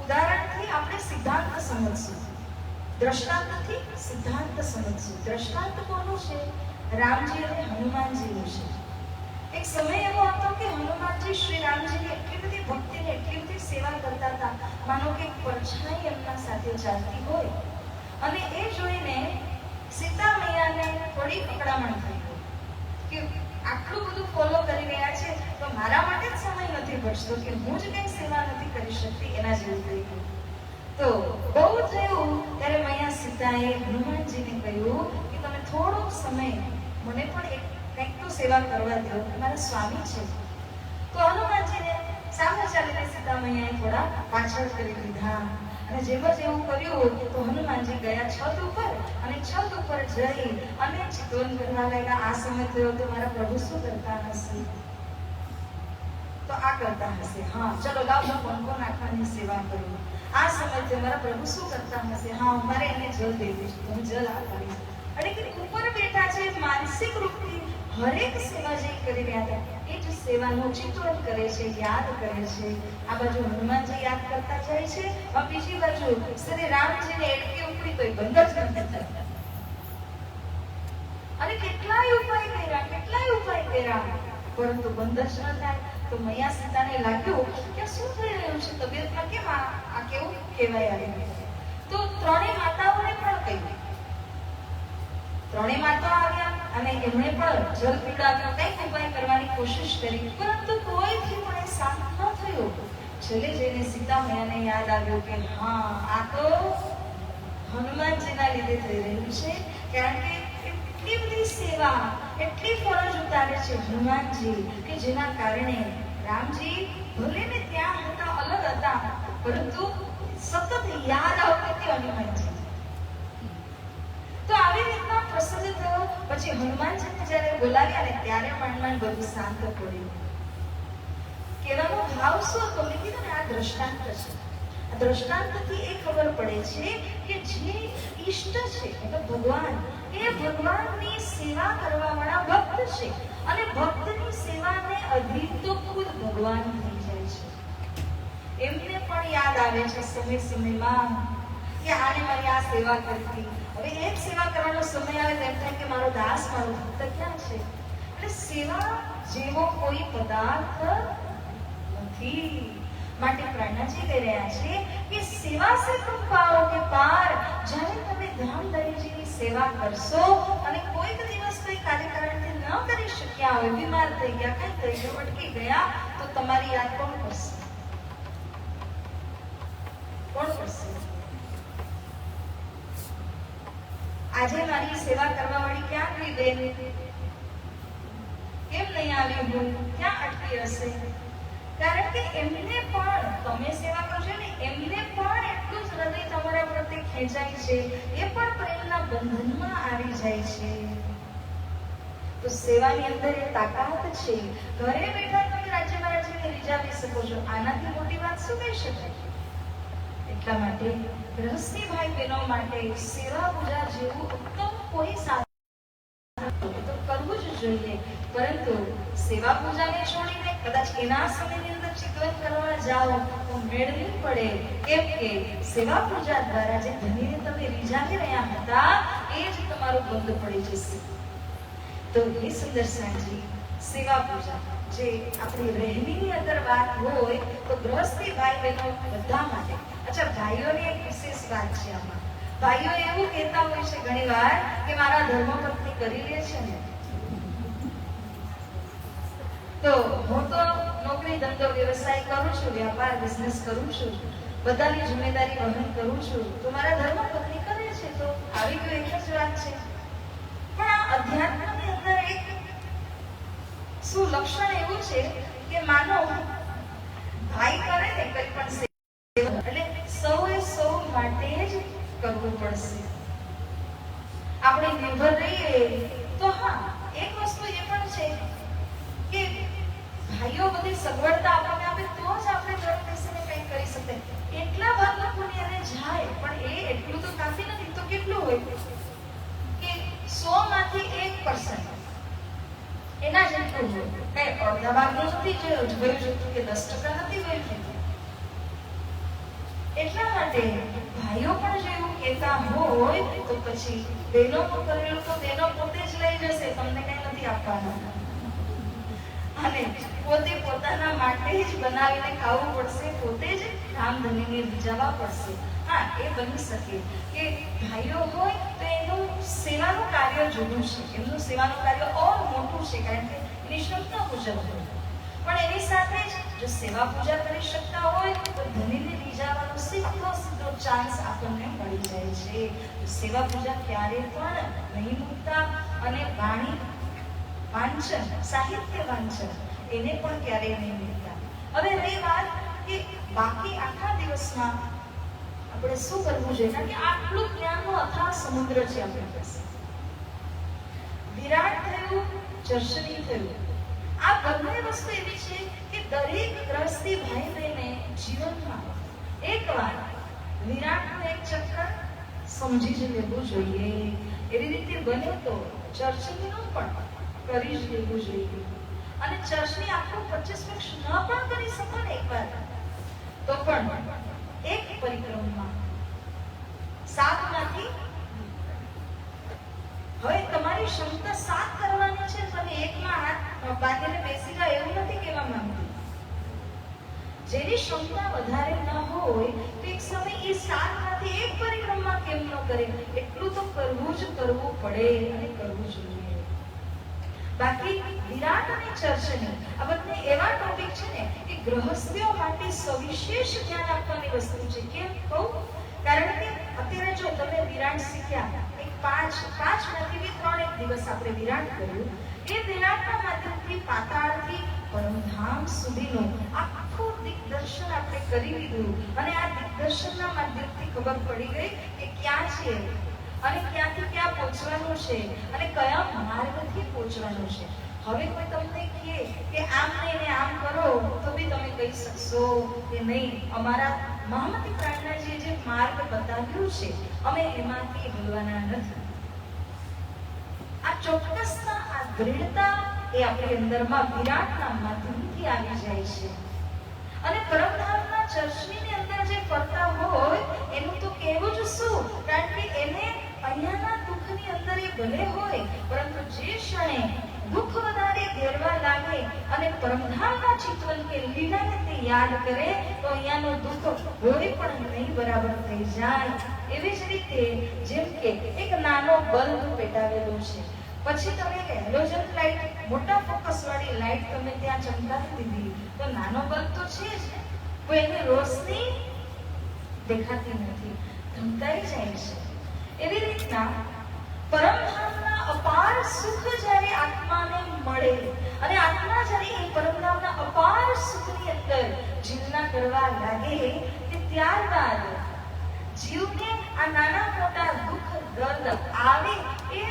ઉદાહરણથી આપણે સિદ્ધાંત સમજશું, દ્રષ્ટાંતથી સિદ્ધાંત સમજશું. દ્રષ્ટાંત કોનું છે? રામજી અને હનુમાનજીનું છે. એક સમય એવો હતો કે હનુમાનજી શ્રી રામજીની એટલી બધી ભક્તિને, એટલી બધી સેવા કરતા હતા, માનો કે પરછાઈ એમના સાથે ચાલતી હોય, અને એ જોઈને સીતા મૈયાને થોડી અકળામણ થઈ કે આટલું બધું ફોલો કરી રહ્યા છે તો મારા માટે જ સમય નથી બચતો કે હું જ કંઈ સેવા નથી કરી શકતી, એના જેવું થઈ ગયું. તો બહુ થયું ત્યારે મૈયા સીતાએ હનુમાનજીને કહ્યું કે તમે થોડો સમય મને પણ કંઈક તો સેવા કરવા દો, મારા સ્વામી છે. તો હનુમાનજીને સામે ચાલીને સીતા મૈયાએ થોડા પાછળ કરી દીધા અને જેમ જ એવું કર્યું તો હનુમાનજી ગયા છત ઉપર અને છત ઉપર જઈ અને ચિંતન કરવા લાગ્યા. આ સમય થયો તો મારા પ્રભુ શું કરતા હશે? તો આ કરતા હશે, હા ચલો લાવ હું કોણ આખાની સેવા કરું. આ સમયે મારા પ્રભુ શું કરતા હશે? હા મારે એને જલ દેવી છે, હું જલ આપીશ. એટલે કે ઉપર બેઠા છે, માનસિક રૂપથી હરેક સેવા જે કરી રહ્યા હતા એ જ સેવાનું ચિંતન કરે છે, યાદ કરે છે. આ બાજુ હનુમાનજી યાદ કરતા જાય છે, બીજી બાજુ શ્રી રામજીને એડકી ઉપડી તો બંધ જ નથી થતા. અને કેટલાય ઉપાય કર્યા પરંતુ બંધ જ ન થાય. તો મૈયા સીતાને લાગ્યું કે શું થઈ રહ્યું છે, તબિયતમાં કેમ આ કેવું કહેવાય આવી. તો ત્રણેય માતાઓને પણ કહ્યું. ત્રણેય માતાઓ આવ્યા અને એમણે પણ જલ પીવડાવ્યો, કંઈક ઉપાય કરવાની કોશિશ કરી, પરંતુ કોઈથી પણ એ શાંત ન થયું. છેલ્લે જઈને સીતા મૈયાને યાદ આવ્યું કે હા આ તો હનુમાનજીના લીધે થઈ રહ્યું છે, કારણ કે એટલી બધી સેવા, એટલી ફરજ ઉતારે છે હનુમાનજી કે જેના કારણે રામજી ભલે ને ત્યાં હતા, અલગ હતા, પરંતુ સતત યાદ આવતી હતી હનુમાનજી. તો આવી રીતના પ્રસંગ થયો. પછી હનુમાનજીને જ્યારે બોલાવ્યા ને ત્યારે માંડ બધું શાંત પડ્યું. કહેવાનો ભાવ શું હતો? મેં કીધું ને આ દ્રષ્ટાંત છે. આ દ્રષ્ટાંતથી એ ખબર પડે છે કે જે ઈષ્ટ છે એટલે ભગવાન, એ ભગવાનની સેવા કરવા વાળા ભક્ત છે અને ભક્તની સેવાને અધીન તો ખુદ ભગવાન થઈ જાય છે. એમને પણ યાદ આવે છે સમય સમયમાં કે આને મારી આ સેવા કરતી. હવે એક સેવા કરવાનો સમય આવે તેમ થાય કે મારો દાસ, મારો ભક્ત ક્યાં છે? એટલે સેવા જેવો કોઈ પદાર્થ નથી. માટે પ્રાણજી કહી રહ્યા છે કે સેવા સે તુમ પાઓગે પાર. જ્યારે તમે ધામધણીજીની સેવા કરશો અને કોઈક દિવસ કોઈ કાર્યકારણથી ન કરી શક્યા હોય, બીમાર થઈ ગયા, કંઈ થઈ ગયું, અટકી ગયા, તો તમારી યાદ કોણ કરશે? કોણ કરશે? આજે મારી સેવા કરવા વાળી ક્યાં ગઈ બેન? કેમ નહીં આવી? હું ક્યાં અટકી હશે? કારણ કે એમને પણ તમે સેવા કરશો ને, એમને પણ એટલું જ હૃદય તમારા પ્રત્યે ખેંચાય છે, એ પણ પ્રેમના બંધનમાં આવી જાય છે. તો સેવાની અંદર એ તાકાત છે. ઘરે બેઠા તમે રાજ્ય મહારાજને રીઝાવી શકો છો, આનાથી મોટી વાત શું કહી શકાય? એટલા માટે ગૃહસ્થી ભાઈ બહેનો માટે સેવા પૂજા જેવું ઉત્તમ કોઈ સાધન તો કરવું જ જોઈએ. પરંતુ સેવા પૂજાને છોડીને કદાચ એના સમયની અંદર ચિંતન કરવા જાઓ તો મેળ નહીં પડે. કેમ કે સેવા પૂજા દ્વારા જે ધનીને તમે રીઝાવી રહ્યા હતા એ જ તમારું બંધ પડી જશે. તો એ સુંદર સાંજી સેવા પૂજા જે આપણી રહેણીની અંદર વાત હોય તો ગૃહસ્થી ભાઈ બહેનો બધા માટે. અચ્છા, ભાઈઓની એક વિશેષ વાત છે આમાં. ભાઈઓ એવું કહેતા હોય છે ઘણીવાર કે મારા ધર્મપત્ની કરી લે છે ને, તો હું તો નોકરી ધંધો વ્યવસાય કરું છું, વ્યાપાર બિઝનેસ કરું છું, બધાની જિમ્મેદારી વહન કરું છું, તો મારા ધર્મપત્ની કરે છે, તો આવી ગયું એક જ વાત છે. પણ આ અધ્યાત્મની અંદર એક શું લક્ષણ એવું છે કે માનો ભાઈ કરે ને કંઈ પણ સેવા, એટલે સૌએ સૌ માટે જ કરવું પડશે. આપણે નિર્ભર રહીએ તો હા, એક વસ્તુ એ પણ છે કે ભાઈઓ બધી સગવડતા આપણને આપે તો જ આપણે ઘર બેસીને કંઈ કરી શકીએ. એટલા ભાગના પુણ્ય એને જાય, પણ એ એટલું તો કાફી નથી. તો કેટલું હોય કે 100 માંથી 1% એના જેટલું હોય. કઈ અડધા ભાગનું નથી જોયું કે 10% નથી જોયું. એટલા માટે ભાઈઓ પણ જો એવું કહેતા હોય તો પછી બહેનો કરેલું તો બહેનો પોતે જ લઈ જશે, તમને કઈ નથી આપવાના. અને પોતે પોતાના માટે જ બનાવીને ખાવું પડશે, પોતે જ રામધનીને રીઝાવવા પડશે. હા, એ બની શકે કે ભાઈઓ હોય તો એનું સેવાનું કાર્ય જુદું છે, એમનું સેવાનું કાર્ય ઓર મોટું છે, કારણ કે નિઃશબ્દ પૂજન હોય. પણ એની સાથે જ જો સેવા પૂજા કરી શકતા હોય તો ધનીને લઈ જવાનો સીધો ચાન્સ આપણને મળી જાય છે. સેવા પૂજા ક્યારે પણ નહીં મૂકતા અને વાણી વાંચન, સાહિત્ય વાંચન એને પણ ક્યારેય નહીં મૂકતા. હવે રહી વાત કે બાકી આખા દિવસમાં આપણે શું કરવું જોઈએ, કારણ કે આટલું જ્ઞાનનો અથાહ સમુદ્ર છે આપણી પાસે. વિરાટ થયું, ચર્ચની થયું, આ બંને વસ્તુ એવી છે કે દરેક ગ્રસ્તી ભાઈ બહેને જીવનમાં એકવાર વિરાટનું એક ચક્કર સમજી જ લેવું જોઈએ. એવી રીતે બને તો ચર્ચનીનું પણ કરી જ લેવું જોઈએ. અને ચર્ચની આખું 25 વર્ષ ન પણ કરી શકો ને એકવાર તો પણ એક પરિક્રમા 7 માંથી હવે તમારી ક્ષમતા 7 કરવાની છે, તમે એકમાં હાથ બાંધીને બેસી જાઓ એવું નથી કહેવા માંગતી. જેની ક્ષમતા વધારે ન હોય તો એક સમય એ 7 માંથી એક પરિક્રમા કેમ ન કરે, એટલું તો કરવું જ કરવું પડે અને કરવું જોઈએ. બાકી વિરાટ અને ચર્ચની આ બંને એવા ટોપિક છે ને કે ગૃહસ્થીઓ માટે સવિશેષ ધ્યાન આપવાની વસ્તુ છે. કેમ કહું? કારણ કે અત્યારે જો તમે વિરાટ શીખ્યા, એક 5 માંથી 3 એક દિવસ આપણે વિરાટ કર્યું, એ વિરાટના માધ્યમથી પાતાળથી પરમધામ સુધીનું આખું દિગ્દર્શન આપણે કરી લીધું. અને આ દિગ્દર્શનના માધ્યમથી ખબર પડી ગઈ કે ક્યાં છે અને ક્યાંથી ક્યાં પહોંચવાનું છે અને કયા માર્ગથી પહોંચવાનું છે. હવે કોઈ તમને કહે કે આમ નહીં ને આમ કરો તો બી તમે કહી શકશો કે નહીં, અમારા મહામતી પ્રાણનાજીએ જે માર્ગ બતાવ્યું છે અમે એમાંથી ભૂલવાના નથી. આ ચોક્કસતા, આ દૃઢતા એ આપણી અંદરમાં વિરાટના માધ્યમથી આવી જાય છે. અને પરમધામના ચર્ચની અંદર જે ફરતા હોય એનું તો કહેવું જ શું, કારણ કે એને અહીંયાના દુઃખની અંદર એ ભલે હોય, પરંતુ જે ક્ષણે દુઃખ વધારે ઘેરવા લાગે અને પરમધામના ચિંતન કે લીલાને તે યાદ કરે તો અહીંયાનું દુઃખ હોય પણ નહીં બરાબર થઈ જાય. એવી જ રીતે જેમ કે એક નાનો બલ્બ પેટાવેલો છે, પછી તમે એક હેલોજન લાઇટ, મોટા ફોકસ વાળી લાઇટ તમે ત્યાં ચમકાવી દીધી તો નાનો બલ્બ તો છે જ, કોઈ એની રોશની દેખાતી નથી, ધમકાઈ જાય છે. એવી રીતના પરમધામના અપાર સુખ જ્યારે આત્માને મળે અને આત્મા જ્યારે એ પરમધામના અપાર સુખની અંદર જીવના કરવા લાગે કે ત્યારબાદ જીવને આ નાના મોટા દુઃખ દર્દ આવે એ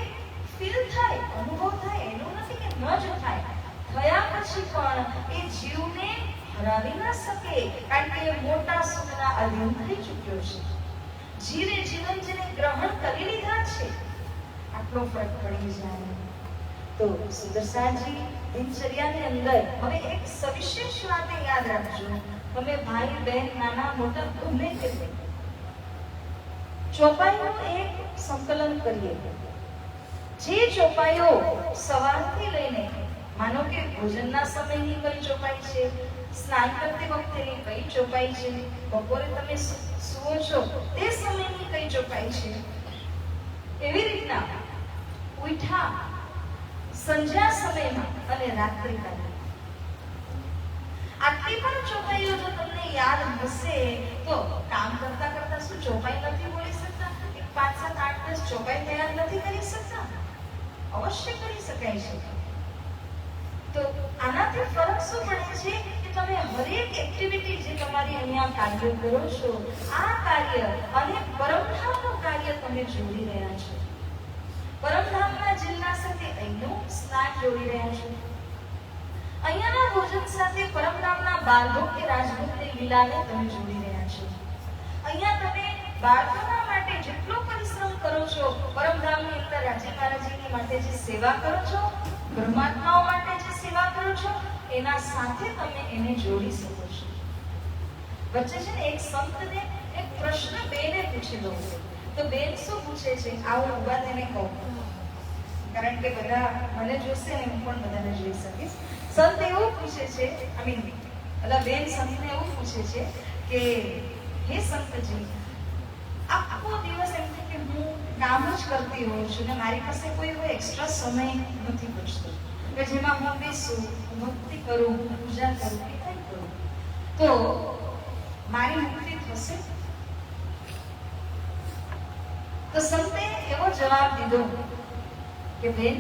ફીલ થાય, અનુભવ થાય, એનું નથી કે ન જ થાય. થયા પછી પણ એ જીવને હરાવી ન શકે, કારણ કે એ મોટા સુખના અધીન થઈ ચૂક્યો છે. જીવે જીવન જેને ગ્રહણ કરી લીધા છે, આટલો ફરક પડી જાય. તો સુદર્શનજી દિનચર્યાની અંદર હવે એક સવિશેષ વાત યાદ રાખજો, તમે ભાઈ બહેન નાના મોટા ગમે તે ચોપાઈનું એક સંકલન કરીએ. જે ચોપાઈઓ સવારથી લઈને, માનો કે ભોજનના સમયની કઈ ચોપાઈ છે, સ્નાન કરતી વખતેની કઈ ચોપાઈ છે, બપોરે તમે સુવો છો તે સમયની કઈ ચોપાઈ છે, એવી રીતના ઉઠા સંધ્યા સમયમાં અને રાત્રિકાલે આટલી પણ ચોપાઈઓ જો તમને યાદ હશે તો કામ કરતા કરતા શું ચોપાઈ નથી બોલી શકતા? 5, 7, 8, 10 ચોપાઈ તૈયાર નથી કરી શકતા? અવશ્ય કરી શકાય છે. તો આનાથી ફરક શું પડે છે કે તમે હરેક એક્ટિવિટી જે તમારી અહીંયા કાર્ય કરો છો, આ કાર્ય અને પરમધામનું કાર્ય તમે જોડી રહ્યા છો. પરમધામના જિલ્લા સાથે અહીંનું સ્નાન જોડી રહ્યા છો, અહીંયાના ભોજન સાથે પરમધામના બાળભોગ કે રાજભોગની લીલાને તમે જોડી રહ્યા છો. અહીંયા તમે બાળકોના માટે જેટલો પરિશ્રમ કરો છો, પરમધામની અંદર રાજી મહારાજીની માટે જે સેવા કરો છો, બ્રહ્માત્માઓ માટે જે સેવા કરો છો, એના સાથે તમે એને જોડી શકો છો. વચ્ચે છે ને એક સંતને એક પ્રશ્ન બેને પૂછેલો, તો બેન શું પૂછે છે, આવો ઉભા થઈને કહું, કારણ કે બધા મને જોશે ને હું પણ બધાને જોઈ શકીશ. સંત એવું પૂછે છે, બેન સંતને એવું પૂછે છે કે હે સંતજી, આખો દિવસ એમ કે હું કામ જ કરતી હોઉં છું ને મારી પાસે કોઈ એવો એક્સ્ટ્રા સમય નથી બચતો, કે જેમાં હું બેસું, ભક્તિ કરું, પૂજા કરું કે કંઈ કરું તો મારી મુક્તિ થશે? તો સંતે એવો જવાબ દીધો કે બેન,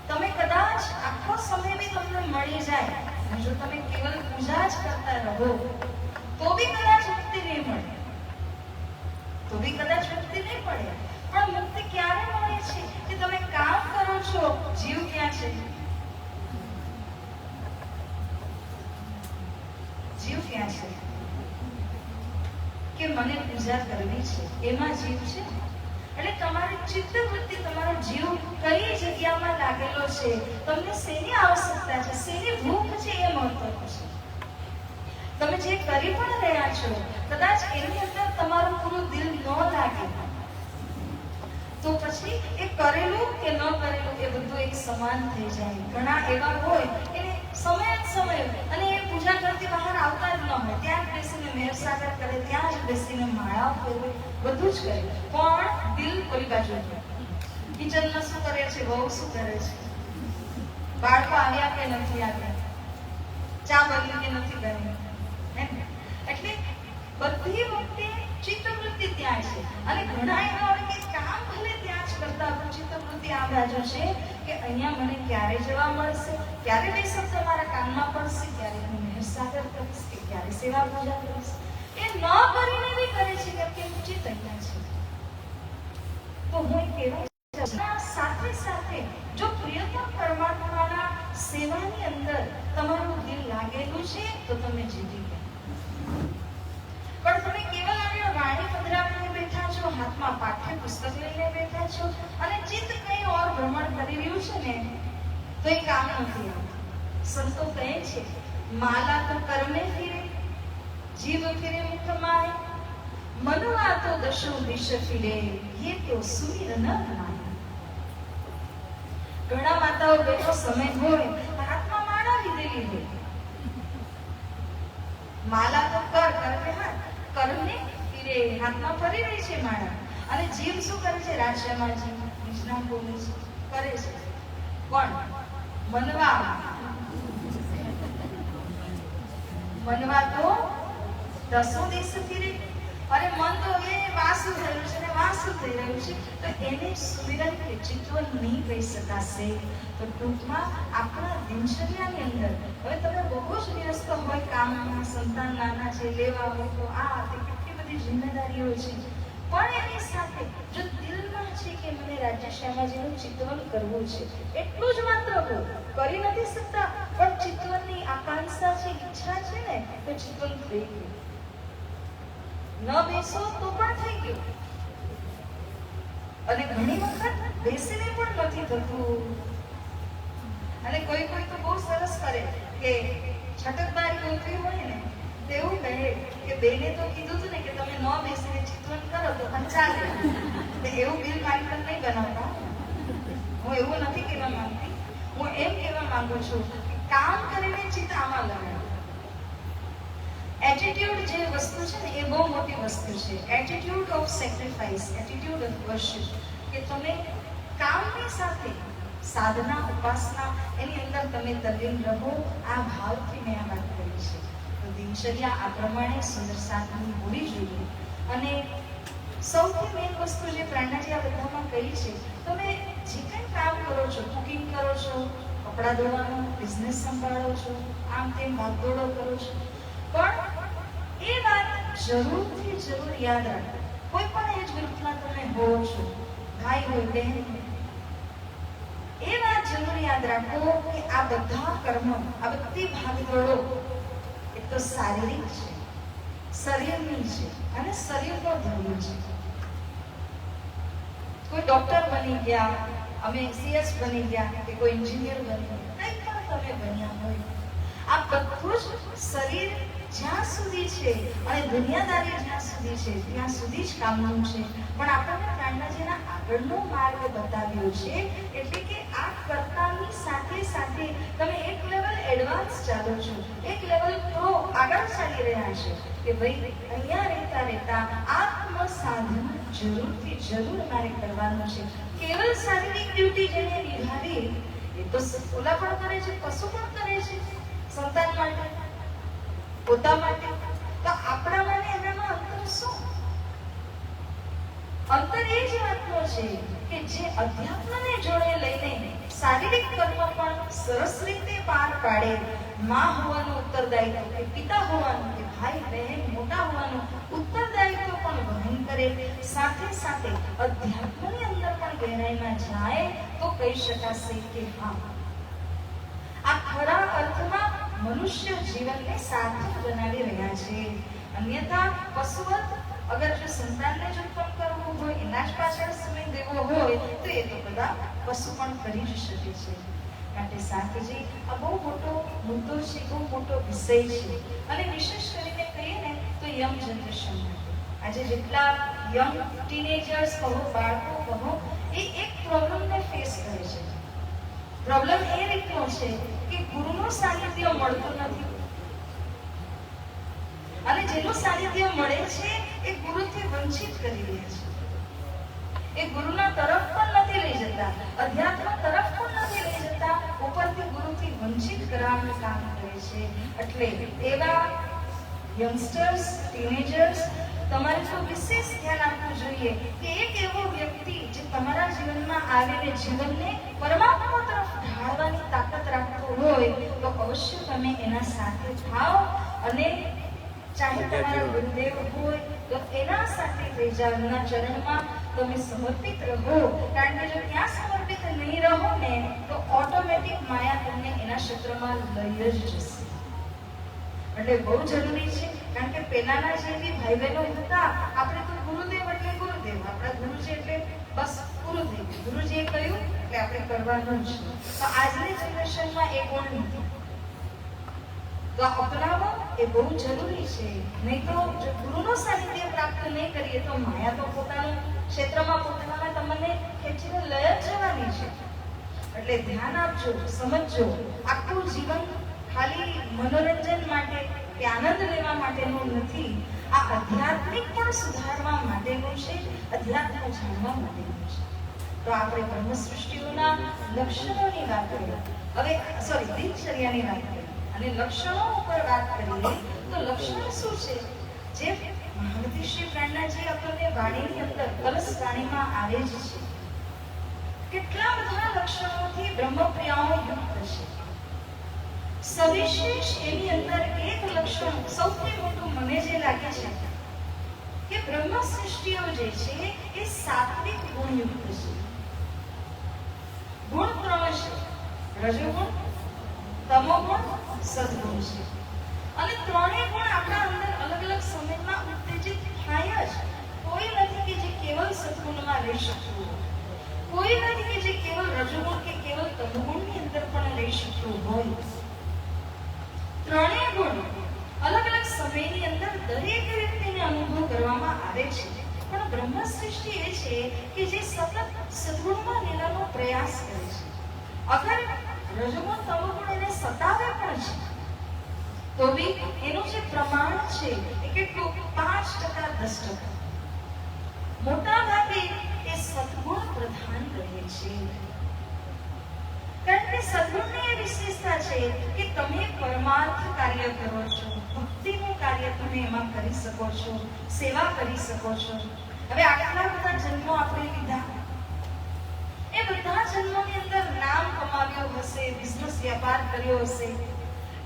તમે કદાચ આખો સમય બી તમને મળી જાય અને જો તમે કેવલ પૂજા જ કરતા રહો તો બી કદાચ મુક્તિ નહીં મળે, પણ મુક્તિ ક્યારે મળે છે કે તમે કામ કરો છો, જીવ ક્યાં છે? જીવ ક્યાં છે કે મને પૂજા કરવી છે, એમાં જીવ છે. એટલે તમારી ચિત્તવૃત્તિ, તમારો જીવ કઈ જગ્યામાં લાગેલો છે, તમને શેની આવશ્યકતા છે, શેની ભૂખ છે, એ મહત્વનું છે. તમે જે કરી પણ રહ્યા છો કદાચ એની અંદર તમારું પૂરું દિલ ન લાગે તો પછી એ કરેલું કે ન કરેલું એ બધું એક સમાન થઈ જાય. ઘણા એવા હોય એને સમય અને એ પૂજા કરતી બહાર આવતા જ ન હોય, ત્યાં જ બેસીને મેરસાગર કરે, ત્યાં જ બેસીને માળાઓ ફેરવે, બધું જ કરે, પણ દિલ કોઈ બાજુ હોય. કિચનમાં શું કરે છે, વહુ શું કરે છે, બાળકો આવ્યા કે નથી આવ્યા, ચા બની કે નથી બની, એટલે બધી વખતે ચિત્તવૃત્તિ ત્યાં છે. અને ઘણા એવા હોય કે કામ ભલે ત્યાં જ કરતા પણ ચિત્તવૃત્તિ આ બાજુ છે કે અહીંયા મને ક્યારે જવા મળશે, ક્યારે બે શબ્દ મારા કાનમાં પડશે, ક્યારે હું મેહસાગર કરીશ કે ક્યારે સેવા પૂજા કરીશ, એ ન કરીને બી કરે છે કે હું ચિત્ત અહીંયા છે. તો હું કેવા સાથે સાથે જો પ્રિયતમ પરમાત્માના સેવાની અંદર તમારું દિલ લાગેલું છે તો તમે જીતી ગયા. પણ તમે કેવલ આજે વાણી પધરાવીને બેઠા છો, હાથમાં પાઠ્ય પુસ્તક લઈને બેઠા છો અને ચિત્ત કંઈ ઓર ભ્રમણ કરી રહ્યું છે ને તો એ કામ નથી આવતું. સંતો કહે છે માલા તો કર્મે ફિરે, જીવ ફિરે મુખ માય, મનવા તો દશો દિશ ફિરે, ये तो સુમિર ન માય. ઘણા માતાઓ બેઠો સમય હોય હાથમાં માળા લીધેલી હોય, માલા તો કરમે ફિરે, હાથમાં ફરી રહી છે માળા, અને જીવ શું કરે છે, રાજ્યમાં જીવ નિષ્ણાત બોલે છે, કરે છે. પણ મનવા તો દસો દેશ ફિરે. અરે મન તો હવે વાસુ થયું છે ને વાસુ થઈ રહ્યું છે તો એને સુમિરન કે ચિત્તવન નહીં કહી શકાશે. તો ટૂંકમાં આપણા દિનચર્યાની અંદર હવે તમે બહુ જ વ્યસ્ત હોય, કામમાં, સંતાન નાના છે, લેવા મૂકો, આ તે કેટલી બધી જિમ્મેદારીઓ છે, પણ એની સાથે જો દિલમાં છે કે મને રાજ્ય શ્યામાજીનું ચિત્તવન કરવું છે, એટલું જ માત્ર કરી નથી શકતા, પણ ચિત્તવનની આકાંક્ષા છે, ઈચ્છા છે ને તો ચિત્તવન થઈ ગયું. ન બેસો તો પણ થઈ ગયું. અને ઘણી વખત બેસીને પણ નથી થતું. અને કોઈ તો બહુ સરસ કરે કે છટકબારી ગોતવી હોય ને તેવું કહે કે બેને તો કીધું હતું ને કે તમે ન બેસીને ચિત્તવન કરો તો પણ ચાલે. એવું બિલ મારી પર નહીં બનાવતા. હું એવું નથી કહેવા માંગતી, હું એમ કહેવા માંગુ છું કે કામ કરીને ચિત્ત આમાં લગાડો. એટીટ્યુડ જે વસ્તુ છે ને એ બહુ મોટી વસ્તુ છે. Attitude of sacrifice, attitude of worship, કે તમે કામની સાથે સાધના, ઉપાસના એની અંદર તમે તલ્લીન રહો. આ ભાવથી મેં આ વાત કરી છે. તો દિનચર્યા આ પ્રમાણે સુંદર સાધન હોવી જોઈએ. અને સૌથી મેઇન વસ્તુ જે પ્રેરણાજી આ બધામાં કહી છે, તમે જે કંઈ કામ કરો છો, કુકિંગ કરો છો, કપડાં ધોવાનું, બિઝનેસ સંભાળો છો, આમ તેમ ભાગદોડો કરો છો, પણ એ વાત જરૂર યાદ રાખો. કોઈ પણ એજ ગ્રુપના તમે હો છો, ભાઈ હોય, બહેન હોય, એ વાત જરૂર યાદ રાખો કે આ બધા કર્મો, આ બધી ભાગદોડો એક તો શારીરિક છે, શરીરની છે અને શરીરનો ધર્મ છે. કોઈ ડોક્ટર બની ગયા, અમે સીએસ બની ગયા, કે કોઈ એન્જિનિયર બની ગયા, કંઈ પણ તમે બન્યા હોય, આ બધું જ શરીર જ્યાં સુધી છે અને દુનિયાદારી જ્યાં સુધી છે ત્યાં સુધી જ કામનું છે. પણ આપણને પ્રાણનાજીના આગળનો માર્ગ બતાવ્યો છે, એટલે કે આ કર્તાની સાથે સાથે તમે એક લેવલ એડવાન્સ ચાલો છો, એક લેવલ પ્રો આગળ ચાલી રહ્યા છો કે ભાઈ અહીંયા રહેતા આત્મ સાધન જરૂર મારે કરવાનું છે. કેવલ શારીરિક ડ્યુટી જેને નિભાવી એ તો ઓલા પણ કરે છે, પશુ પણ કરે છે સંતાન માટે, પોતા માટે. તો આપણામાં ને એનામાં અંતર શું? અંતર એ જ વાતનો છે કે જે અધ્યાત્મને જોડે લઈને શારીરિક કર્મ પણ સરસ રીતે પાર પાડે, માં હોવાનું ઉત્તરદાયિત્વ કે પિતા હોવાનું કે ભાઈ બહેન મોટા હોવાનું ઉત્તરદાયિત્વ પણ વહન કરે, સાથે સાથે અધ્યાત્મની અંદર પણ ગહેરાઈમાં જાય તો કહી શકાશે કે હા, આ ખરા અર્થમાં મનુષ્ય જીવનને સાર્થક બનાવી રહ્યા છે. અન્યથા પશુવત અગર જો સંતાનને જ ઉત્પન્ન કરવું હોય, એના જ પાછળ સમય દેવો હોય તો એ તો બધા પશુ પણ કરી જ શકે છે. માટે સાથજી આ બહુ મોટો મુદ્દો છે, બહુ મોટો વિષય છે. અને વિશેષ કરીને કહીએ ને તો યંગ જનરેશન માટે આજે જેટલા યંગ ટીનેજર્સ કહો, બાળકો કહો, એ એક પ્રોબ્લેમને ફેસ કરે છે. પ્રોબ્લેમ એ રીતનો છે કે ગુરુનું સાનિધ્ય મળતું નથી, અને જેનું સાનિધ્ય મળે છે એ ગુરુથી વંચિત કરી દે છે. એ ગુરુના તરફ પણ નથી લઈ જતા, અધ્યાત્મ તરફ પણ નથી લઈ જતા, ઉપરથી ગુરુથી વંચિત કરવાનું કામ કરે છે. એટલે એવા યંગસ્ટર્સ, ટીનેજર્સ, તમારે તો વિશેષ ધ્યાન આપવું જોઈએ કે એક એવો વ્યક્તિ જે તમારા જીવનમાં આવીને જીવનને પરમાત્મા તરફ ઢાળવાની તાકાત રાખતો હોય તો અવશ્ય તમે એના સાથે થાઓ, અને ચાહે તમારા ગુરુદેવ હોય તો એના સાથે થઈ જાવ, એના ચરણમાં તમે સમર્પિત રહો. કારણ કે જો ત્યાં સમર્પિત નહીં રહો ને તો ઓટોમેટિક માયા તમને એના ક્ષેત્રમાં લઈ જ જશે. એટલે બહુ જરૂરી છે. કારણ કે પહેલાના જે બી ભાઈ બહેનો હતા, આપણે તો ગુરુદેવ એટલે ગુરુદેવ, આપણા ગુરુજી એટલે બસ ગુરુદેવ, ગુરુજીએ કહ્યું એટલે આપણે કરવાનું જ. તો આજની જનરેશનમાં એ ગુણ નથી, તો અપનાવો એ બહુ જરૂરી છે. નહીં તો જો ગુરુનું સાનિધ્ય પ્રાપ્ત નહીં કરીએ તો માયા તો પોતાનું ક્ષેત્રમાં પોતાનામાં તમને ખેંચીને લઈ જ જવાની છે. એટલે ધ્યાન આપજો, સમજજો, આખું જીવન ખાલી મનોરંજન માટે કે આનંદ લેવા માટેનું નથી, આ આધ્યાત્મિક પણ સુધારવા માટેનું છે, અધ્યાત્મ જાણવા માટેનું છે. તો આપણે બ્રહ્મ સૃષ્ટિઓના લક્ષણોની વાત કરીએ, હવે દિનચર્યાની વાત કરીએ અને લક્ષણો ઉપર વાત કરીએ તો લક્ષણ શું છે? જે મહામતી શ્રી પ્રાણનાજી આપણને વાણીની અંદર કલશ વાણીમાં આવે જ છે. કેટલા બધા લક્ષણોથી બ્રહ્મપ્રિયાઓ યુક્ત છે. સવિશેષ એની અંદર એક લક્ષણ સૌથી મોટું મને જે લાગે છે કે બ્રહ્મ સૃષ્ટિઓ જે છે એ સાત્વિક ગુણયુક્ત છે. ગુણ 3 છે, રજોગુણ, તમોગુણ, સદગુણ છે. અને ત્રણેય ગુણ આપણા અંદર અલગ અલગ સમયમાં ઉત્તેજિત થાય જ. કોઈ નથી કે જે કેવલ સદગુણમાં રહી શકતું હોય, કોઈ નથી કે જે કેવલ રજોગુણ કે કેવલ તમોગુણની અંદર પણ રહી શકતું હોય. ત્રણેય ગુણ અલગ અલગ સમયની અંદર દરેક વ્યક્તિને અનુભવ કરવામાં આવે છે. પણ બ્રહ્મ સૃષ્ટિ એ છે કે જે સતત સદગુણમાં લેવાનો પ્રયાસ કરે છે. અગર રજોગુણ તમોગુણ એને સતાવે પણ છે તો બી એનું જે પ્રમાણ છે એ કેટલું 5% 10%. મોટા ભાગે એ સદગુણ પ્રધાન રહે છે. કારણ કે સદગુણની એ વિશેષતા છે કે તમે પરમાર્થ કાર્ય કરો છો, ભક્તિનું કાર્ય તમે એમાં કરી શકો છો, સેવા કરી શકો છો. હવે આટલા બધા જન્મો આપણે લીધા, એ બધા જન્મોની અંદર નામ કમાવ્યું હશે, બિઝનેસ વ્યાપાર કર્યો હશે,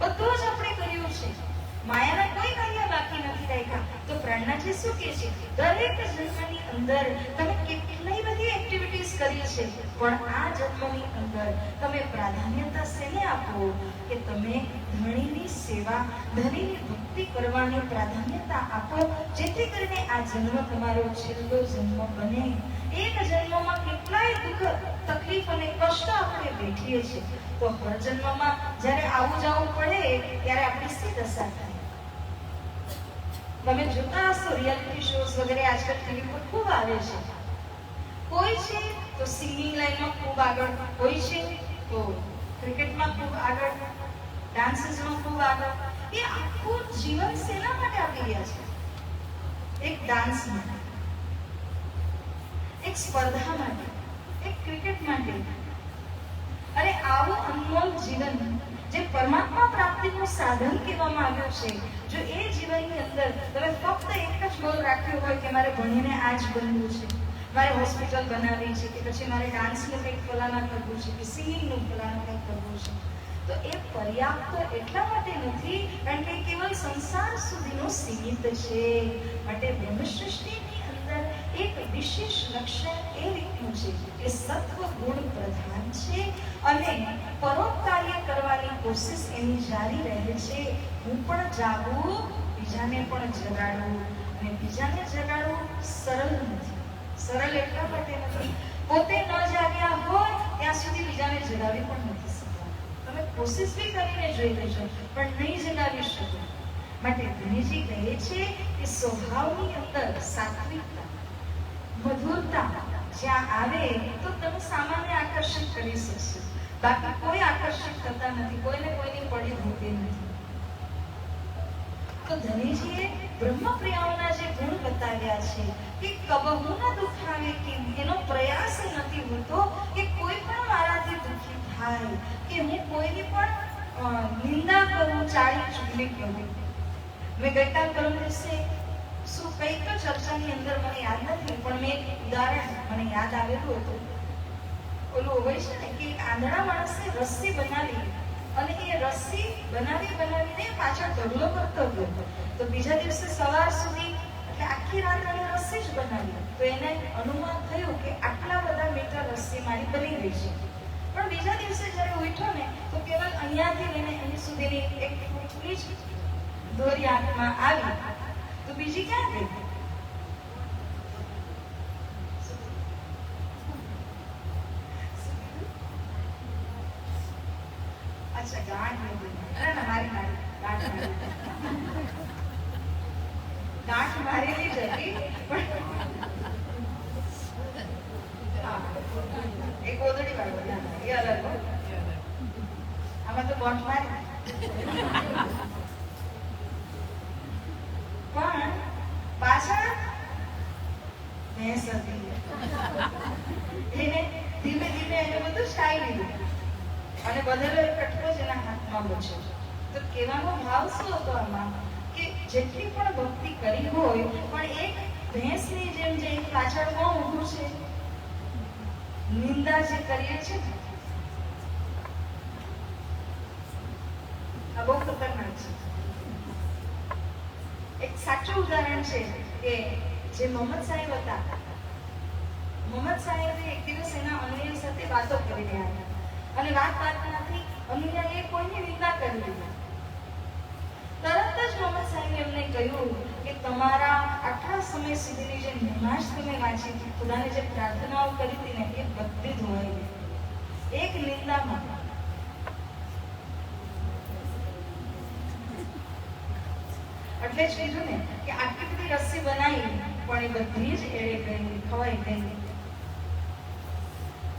બધું જ આપણે કર્યું છે. માયાના કોઈ કાર્ય બાકી નથી રાખ્યા. તો પ્રાણનાજી શું કહે છે? દરેક જન્મની અંદર તમે કેટલી બધી એક્ટિવિટીઝ કરી છે, પણ આ જન્મની અંદર તમે પ્રાધાન્યતા શેને આપો કે તમે ધણીની સેવા, ધણીની ભક્તિ કરવાની પ્રાધાન્યતા આપો, જેથી કરીને આ જન્મ તમારો છેલ્લો જન્મ બને. એક જન્મમાં કેટલાય દુઃખ, તકલીફ અને કષ્ટ આપણે વેઠીએ છીએ, તો હર જન્મમાં જ્યારે આવું જવું પડે ત્યારે આપણી શી દશા થાય? તમે જોતા હશો રિયાલિટી શોઝ વગેરે આજકાલ ટીવી પર ખૂબ આવે છે. કોઈ છે તો સિંગિંગ લાઈનમાં ખૂબ આગળ, કોઈ છે તો ક્રિકેટમાં ખૂબ આગળ, ડાન્સીસમાં ખૂબ આગળ. એ આખું જીવન શેના માટે આપી રહ્યા છે? એક ડાન્સ માટે, એક સ્પર્ધા માટે, એક ક્રિકેટ માટે. અને આવું અનમોલ જીવન જે પરમાત્મા પ્રાપ્તિનું સાધન કહેવામાં આવ્યું છે, જો એ જીવનની અંદર તમે ફક્ત એક જ ગોલ રાખ્યો હોય કે મારે ભણીને આ જ બનવું છે, મારે હોસ્પિટલ બનાવવી છે, કે પછી મારે ડાન્સનું કંઈક ફલાણા કરવું છે, કે સિંગિંગનું ફલાણા કંઈક કરવું છે, તો એ પર્યાપ્ત એટલા માટે નથી, કારણ કે કેવલ સંસાર સુધીનો સીમિત છે. માટે બ્રહ્મ સૃષ્ટિની અંદર એક વિશેષ લક્ષણ એ રીતનું છે કે સત્વ ગુણ પ્રધાન છે અને પરોપકાર્ય કરવાની કોશિશ એની જારી રહે છે. હું પણ જાગું, બીજાને પણ જગાડું, અને બીજાને જગાડવું સરળ નથી. સરળ એટલા માટે નથી, પોતે ન જાગ્યા હોય ત્યાં સુધી બીજાને જગાવી પણ નથી શકતા. તમે કોશિશ બી કરીને જોઈ લેજો પણ નહીં જગાવી શકો. માટે ધણીજી કહે છે કે સ્વભાવની અંદર સાત્વિકતા, મધુરતા જ્યાં આવે તો તમે સામાન્ય આકર્ષિત કરી શકશો, બાકી કોઈ આકર્ષિત થતા નથી, કોઈને કોઈની પડી હોતી નથી. તો ધણીજીએ બ્રહ્મપ્રિયાઓના જે ગુણ બતાવ્યા છે કે કબહુ ન દુખાવે કે એનો પ્રયાસ નથી હોતો કે કોઈ પણ મારાથી દુઃખી થાય, કે હું કોઈની પણ નિંદા કરું, ચાળી ચૂગલી કરું. મેં ગઈકાલ પરમ દિવસે શું કંઈક તો ચર્ચાની અંદર મને યાદ નથી, પણ મેં એક ઉદાહરણ મને યાદ આવેલું હતું. ઓલું હોય છે ને કે આંધળા માણસે રસ્સી બનાવી અને એ રસ્સી બનાવીને પાછળ ઢગલો કરતો ગયો. તો બીજા દિવસે સવાર સુધી એટલે આખી રાત એને રસ્સી જ બનાવી. તો એને અનુમાન થયું કે આટલા બધા મીટર રસ્સી મારી બની ગઈ છે. પણ બીજા દિવસે જ્યારે ઉઠ્યો ને તો કેવલ અહીંયાથી લઈને એની સુધીની એક ટુકડી જ દોરી હાથમાં આવી, તો બીજી ક્યાં ગઈ? અચ્છા, ગાંઠ મારેલી જ હતી, પણ એક ઓદડી વાળી એ અલગ. આમાં તો બોટ મારી પણ પાછળ ભેંસ હતી. એને ધીમે ધીમે એને બધું ચાઈ લીધું અને બધેલો એક કટકો જ એના હાથમાં બચ્યો. તો કહેવાનો ભાવ શું હતો આમાં કે જેટલી પણ ભક્તિ કરી હોય પણ એક ભેંસની જેમ જે પાછળ કોણ ઊભું છે? નિંદા જે કરીએ છે આ બહુ ખતરનાક છે. એક સાચું ઉદાહરણ છે કે જે મોહમ્મદ સાહેબ હતા, મોહમ્મદ સાહેબે એક દિવસ એના અનુયાયી સાથે વાતો કરી રહ્યા હતા અને વાતમાંથી અનુયાયીએ કોઈની નિંદા કરી દીધી. તરત જ મોહમ્મદ સાહેબે એમને કહ્યું કે તમારા આટલા સમય સુધીની જે નમાઝ તમે વાંચી હતી, ખુદાને જે પ્રાર્થનાઓ કરી હતી ને એ બધી ધોવાઈ ગઈ એક નિંદામાં. એટલે જ કીધું ને કે આટલી બધી રસ્સી બનાવી પણ એ બધી જ એળે ગઈ, ખવાઈ ગઈ.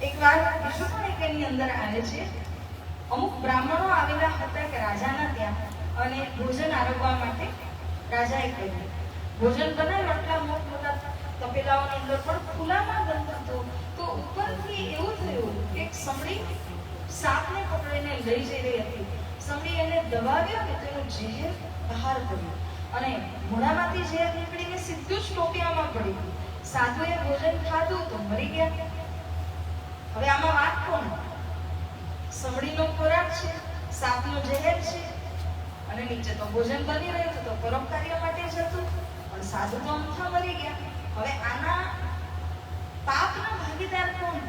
એક વાર બીજું પણ એક એની અંદર આવે છે. અમુક બ્રાહ્મણો આવેલા હતા કે રાજાના ત્યાં અને ભોજન આરોગવા માટે રાજાએ કહ્યું. ભોજન બનાવ્યું, આટલા મોટા તપેલાઓની અંદર પણ ખુલ્લામાં બનતું હતું. તો ઉપરથી એવું થયું કે એક સમડી સાપને પકડીને લઈ જઈ રહી હતી. સમડી એને દબાવ્યો કે તેનું ઝેર બહાર પડ્યું અને મોઢામાંથી ઝેર નીકળીને સીધું જ ટોપિયામાં પડ્યું. સાધુએ ભોજન ખાધું તો મરી ગયા. હવે આમાં વાત કોણ? સમડીનો ખોરાક છે, સાપનો ઝેર છે અને નીચે તો ભોજન બની રહ્યું તો પરોપકાર્ય માટે જ હતું, પણ સાધુ તો અમથા મરી ગયા. હવે આના પાપના ભાગીદાર કોણ?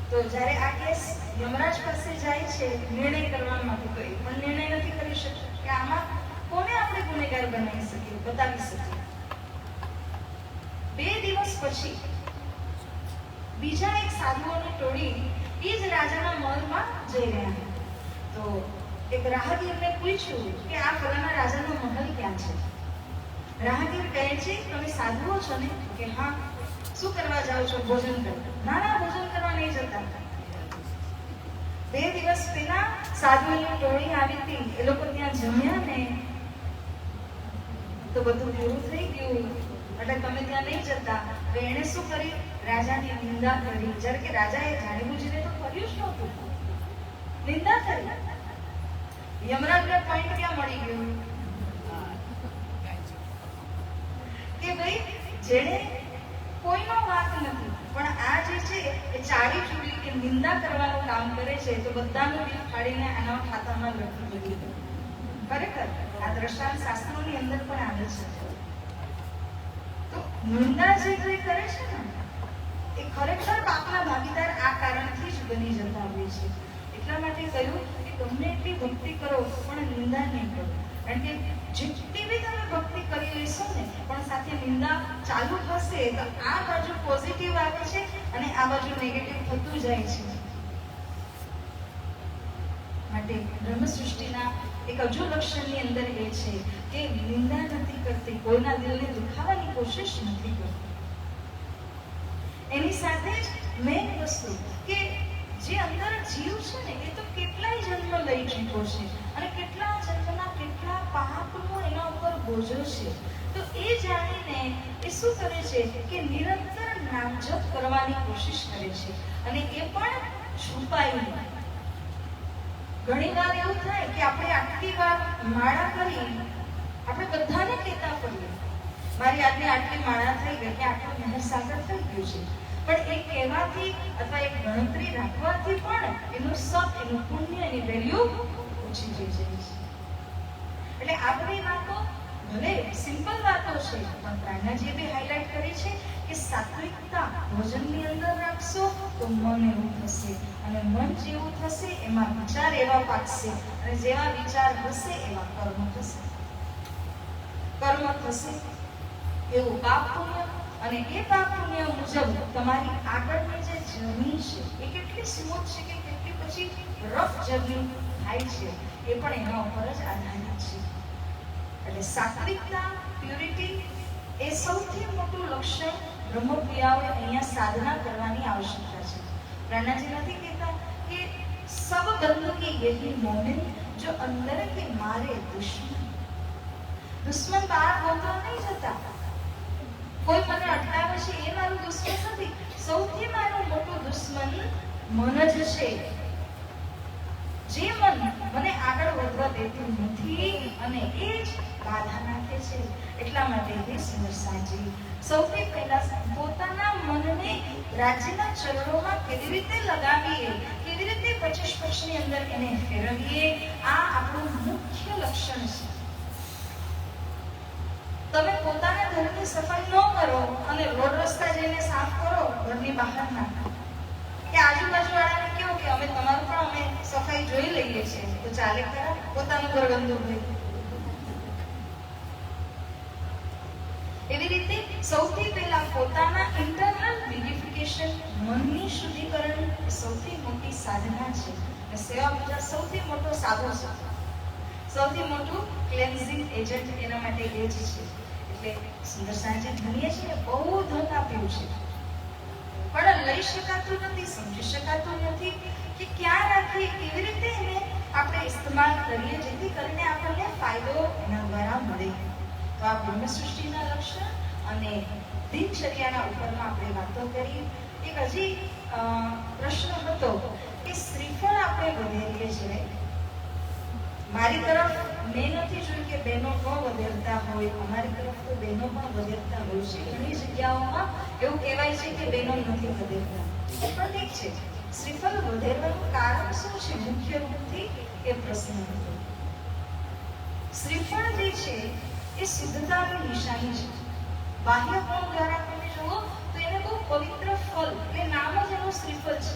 તો જ્યારે આ કેસ યમરાજ પાસે જાય છે નિર્ણય કરવા માટે, તો એ પણ નિર્ણય નથી કરી શકતો કે આમાં કોને આપણે ગુનેગાર બનાવી શકીએ, બતાવી શકીએ. 2 દિવસ પછી બીજા એક સાધુઓની ટોળી એ જ રાજાના મહેલમાં જઈ રહ્યા. તો એક રાહગીરને પૂછ્યું કે આ ફલાણા રાજાનો મહેલ ક્યાં છે? રાહગીર કહે છે તમે સાધુઓ છો ને? કે હા. શું કરવા જાઓ છો? ભોજન કરવા. ના ના, ભોજન કરવા નહીં જતા. 2 દિવસ પહેલા સાધુઓની ટોળી આવી હતી, એ લોકો ત્યાં જમ્યા ને તો બધું પૂરું થઈ ગયું એટલે તમે ત્યાં નહીં જતા. તો એણે શું કર્યું? રાજાની નિંદા કરી. જ્યારે કે રાજાએ જાણી બુજીને તો કર્યું જ નહોતું, નિંદા કરી. યમરાજને પોઈન્ટ ક્યાં મળી ગયો કે ભાઈ જેને કોઈનો વાંક નથી પણ આ જે છે એ ચાડી ચૂડી કે નિંદા કરવાનું કામ કરે છે, તો બધાનું દિલ ફાડીને આના ખાતામાં લખી દીધું. ખરેખર આ દ્રષ્ટાંત શાસ્ત્રોની અંદર પણ આવે છે. તો નિંદા જે કોઈ કરે છે ને એ ખરેખર પાપના ભાગીદાર આ કારણથી જ બની જતા હોય છે. એટલા માટે કહ્યું કે ગમે એટલી ભક્તિ કરો પણ નિંદા નહીં કરો, કારણ કે જેટલી બી તમે ભક્તિ કરી લેશો ને પણ સાથે નિંદા ચાલુ થશે તો આ બાજુ પોઝિટિવ આવે છે અને આ બાજુ નેગેટિવ થતું જાય છે. માટે બ્રહ્મ સૃષ્ટિના એક હજુ લક્ષણની અંદર એ છે કે નિંદા નથી કરતી, કોઈના દિલને દુખાવવાની કોશિશ નથી કરતી. એની સાથે જ મેઇન વસ્તુ કે જે અંદર જીવ છે ને એ તો કેટલાય જન્મ લઈ ચૂક્યો છે અને કેટલા જન્મના કેટલા પાપનો એના ઉપર બોજો છે. તો એ જાણીને એ શું કરે છે કે નિરંતર નામજપ કરવાની કોશિશ કરે છે અને એ પણ છુપાઈને. ઘણી વાર એવું થાય કે આપણે આટલી વાર માળા કરી આપણે બધાને કહેતા પડીએ મારી આજની આટલી માળા થઈ ગઈ કે આટલું મહાસાગર થઈ ગયું છે, પણ એ કહેવાથી અથવા એક ગણતરી રાખવાથી પણ એનું સપ, એનું પુણ્ય, એની વેલ્યુ ઓછી થઈ જાય છે. એટલે આ બધી વાતો ભલે સિમ્પલ વાતો છે પણ પ્રાણનાજીએ બી હાઇલાઇટ કરી છે કે સાત્વિકતા ભોજનની અંદર રાખશો તો મન એવું થશે અને મન જેવું થશે એમાં વિચાર એવા પાકશે અને જેવા વિચાર હશે એવા કર્મ થશે. કર્મ થશે એવું પાપ પુણ્ય અને એ પાપ પુણ્ય મુજબ તમારી આગળની જે જર્ની છે એ કેટલી સ્મૂથ છે કે કેટલી પછી રફ જર્ની થાય છે એ પણ એના ઉપર જ આધારિત છે. એટલે સાત્વિકતા, પ્યુરિટી એ સૌથી મોટું લક્ષણ બ્રહ્મપ્રિયાઓએ અહીંયા સાધના કરવાની આવશ્યકતા છે. પ્રાણાજી નથી કહેતા કે સબ ગંદકી યહી મોમિન જો અંદર કે મારે દુશ્મન બહાર હોતા નહીં જતા. કોઈ મને અટકાવે છે એ મારું દુશ્મન નથી, સૌથી મારું મોટું દુશ્મન મન જ છે. જે મન મને આગળ વધવા દેતું નથી અને એ જ બાધા નાખે છે. એટલા માટે હે સુરસાજી સૌથી પહેલા પોતાના મનને રાજ્યના ચરણોમાં કેવી રીતે લગાવીએ, કેવી રીતે 25 પક્ષની અંદર એને ફેરવીએ, આ આપણું મુખ્ય લક્ષણ છે. તમે પોતાના ઘરની સફાઈ ન કરો અને રોડ રસ્તા જઈને સાફ કરો, ઘરની બહાર ના કે આજુબાજુ વાળાને કેવું કે અમે તમારું પણ અમે સફાઈ જોઈ લઈએ છીએ તો ચાલે ખરા, પોતાનું ઘર ગંદુ હોય. એવી રીતે સૌથી પહેલા પોતાના ઇન્ટરનલ પ્યુરિફિકેશન, મનની શુદ્ધિકરણ સૌથી મોટી સાધના છે. સેવા પૂજા સૌથી મોટો સાધો છે, સૌથી મોટું ક્લેન્ઝિંગ એજન્ટ એના માટે એ જ છે. એટલે સુંદર સાંજે ધણીએ છે ને બહુ ધન આપ્યું છે પણ લઈ શકાતું નથી, સમજી શકાતું નથી કે ક્યાં રાખીએ, કેવી રીતે એને આપણે ઇસ્તેમાલ કરીએ જેથી કરીને આપણને ફાયદો એના દ્વારા મળે. તો આ બ્રહ્મ સૃષ્ટિના લક્ષણ અને દિનચર્યાના ઉપરમાં આપણે વાતો કરી. એક હજી પ્રશ્ન હતો કે શ્રીફળ આપણે વધેરીએ છીએ. મારી તરફ મેં નથી જોયું કે બહેનો ન વધેરતા હોય, અમારી તરફ તો બહેનો પણ વધેરતા હોય છે. ઘણી જગ્યાઓમાં એવું કહેવાય છે કે બહેનો નથી વધેરતા, પણ ઠીક છે. શ્રીફળ વધેરવાનું કારણ શું છે મુખ્ય રૂપથી એ પ્રશ્ન હતો. શ્રીફળ જે છે એ શુદ્ધતાની નિશાની છે. બાહ્ય કોણ દ્વારા તમે જુઓ તો એને બહુ પવિત્ર ફળ, એટલે નામ જ એનું શ્રીફળ છે.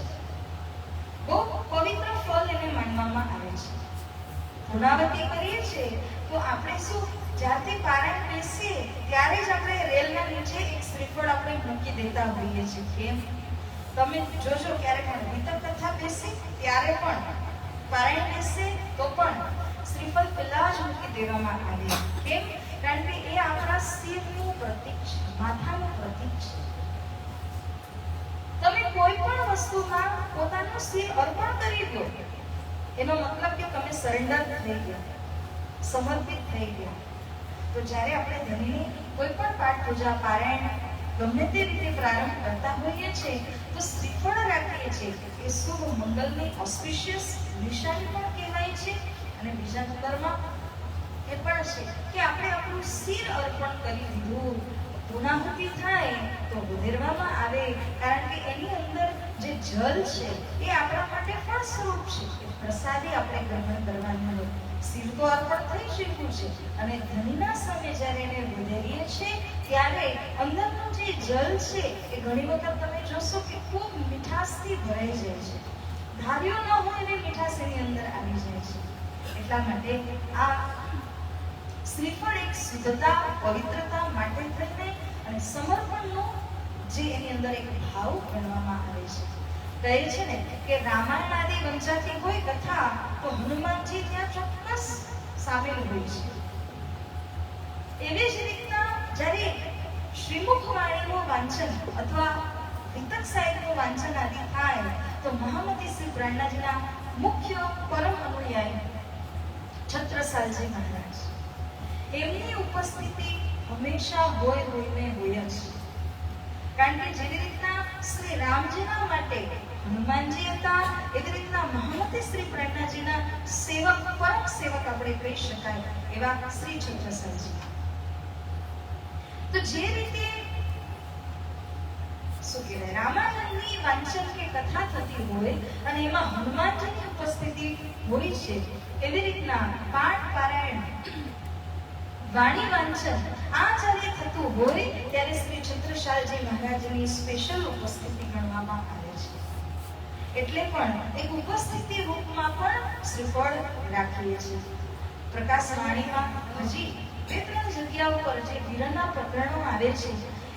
બહુ પવિત્ર ફળ એને માનવામાં આવે છે. પૂર્ણાવતી કરીએ છીએ તો આપણે શું જાતે પારાયણ બેસીએ ત્યારે જ આપણે રેલના નીચે એક શ્રીફળ આપણે મૂકી દેતા હોઈએ છીએ. કેમ? તમે જોજો ક્યારેક પણ વિતક કથા બેસી ત્યારે પણ પારાયણ બેસે તો પણ શ્રીફળ પહેલા જ મૂકી દેવામાં આવે. કેમ? કારણ કે એ આપણા શિરનું પ્રતીક છે, માથાનું પ્રતીક છે. તમે કોઈ પણ વસ્તુમાં પોતાનું શિર અર્પણ કરી દો એનો મતલબ કે તમે સરેન્ડર થઈ ગયા, સમર્પિત થઈ ગયા. તો જ્યારે આપણે ધણીની કોઈ પણ પાઠ પૂજા પારાયણ ગમે તે રીતે પ્રારંભ કરતા હોઈએ છીએ તો શ્રીફળ રાખીએ છીએ એ શુભ મંગલની ઓસ્પિશિયસ નિશાની પણ કહેવાય છે. અને બીજા નંબરમાં એ પણ છે કે આપણે આપણું શિર અર્પણ કરી દીધું, પૂર્ણાહુતિ થાય તો વધેરવામાં આવે, કારણ કે એની અંદર જે જલ છે એ આપણા માટે ફળ સ્વરૂપ છે. એ પ્રસાદી આપણે ગ્રહણ કરવાનું હોય. શિર તો અર્પણ થઈ ચૂક્યું છે અને ધનીના સમયે જ્યારે એને વધેરીએ છીએ ત્યારે અંદરનું જે જલ છે એ ઘણી વખત તમે જોશો કે ખૂબ મીઠાશથી ભરાઈ જાય છે. ધાર્યો ન હોય એવી મીઠાશ એની અંદર આવી જાય છે. એટલા માટે આ શ્રીફળ એક શુદ્ધતા, પવિત્રતા માટે થઈને અને સમર્પણનો જે એની અંદર એક ભાવ ગણવામાં આવે છે. કહે છે ને કે રામાયણ આદિ વંચાતી હોય કથા તો હનુમાનજી ત્યાં ચોક્કસ સામેલ હોય છે. એવી જ રીતના જ્યારે શ્રીમુખ વાણીનું વાંચન અથવા વિતક સાહિબનું વાંચન આદિ થાય તો મહામતી શ્રી પ્રાણનાજીના મુખ્ય પરમ અનુયાયી છત્રસાલજી મહારાજ એમની ઉપસ્થિતિ હંમેશા હોય જ. કારણ કે જેવી રીતના શ્રી રામજીના માટે હનુમાનજી હતા એવી રીતના મહામતી શ્રી પ્રાણનાજીના સેવક, પરમ સેવક આપણે કહી શકાય એવા શ્રી છત્રસાલજી. તો જે રીતે શું કહેવાય રામાયણની વાંચન કે કથા થતી હોય અને એમાં હનુમાનજીની ઉપસ્થિતિ હોય છે, એવી રીતના પાઠ પારાયણ, વાણી વાંચન આ જ્યારે થતું હોય ત્યારે શ્રી છત્રસાલજી મહારાજની સ્પેશિયલ ઉપસ્થિતિ ગણવામાં આવે છે. એટલે પણ એક ઉપસ્થિતિ રૂપમાં પણ શ્રીફળ રાખીએ છીએ. પ્રકાશ વાણીમાં હજી 2-3 જગ્યાઓ પર જે વીરના પ્રકરણો આવે છે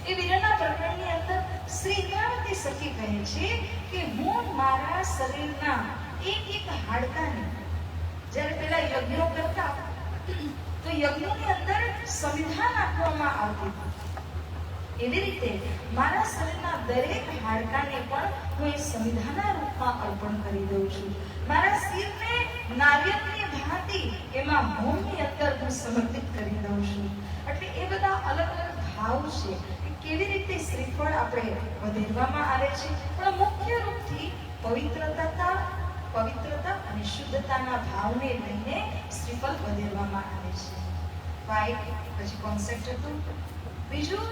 એ વીરના પ્રકરણની અંદર શ્રી ઇન્દ્રાવતી સખી કહે છે કે હું મારા શરીરના એક હાડકાને જ્યારે પેલા યજ્ઞો કરતા તો યજ્ઞની અંદર સંવિધાન આપવામાં આવતું, એવી રીતે મારા શરીરના દરેક હાડકાને પણ હું એ સંવિધાનના રૂપમાં અર્પણ કરી દઉં છું. મારા શિરને નારિયેળની ભાંતિ એમાં હોમની અંદર હું સમર્પિત કરી દઉં છું. એટલે એ બધા અલગ અલગ ભાવ છે કે કેવી રીતે શ્રીફળ આપણે વધેરવામાં આવે છે. પણ મુખ્ય રૂપથી પવિત્રતા અને શુદ્ધતાના ભાવને લઈને શ્રીફળ વધેરવામાં આવે છે. પછી કોન્સેપ્ટ હતું. બીજું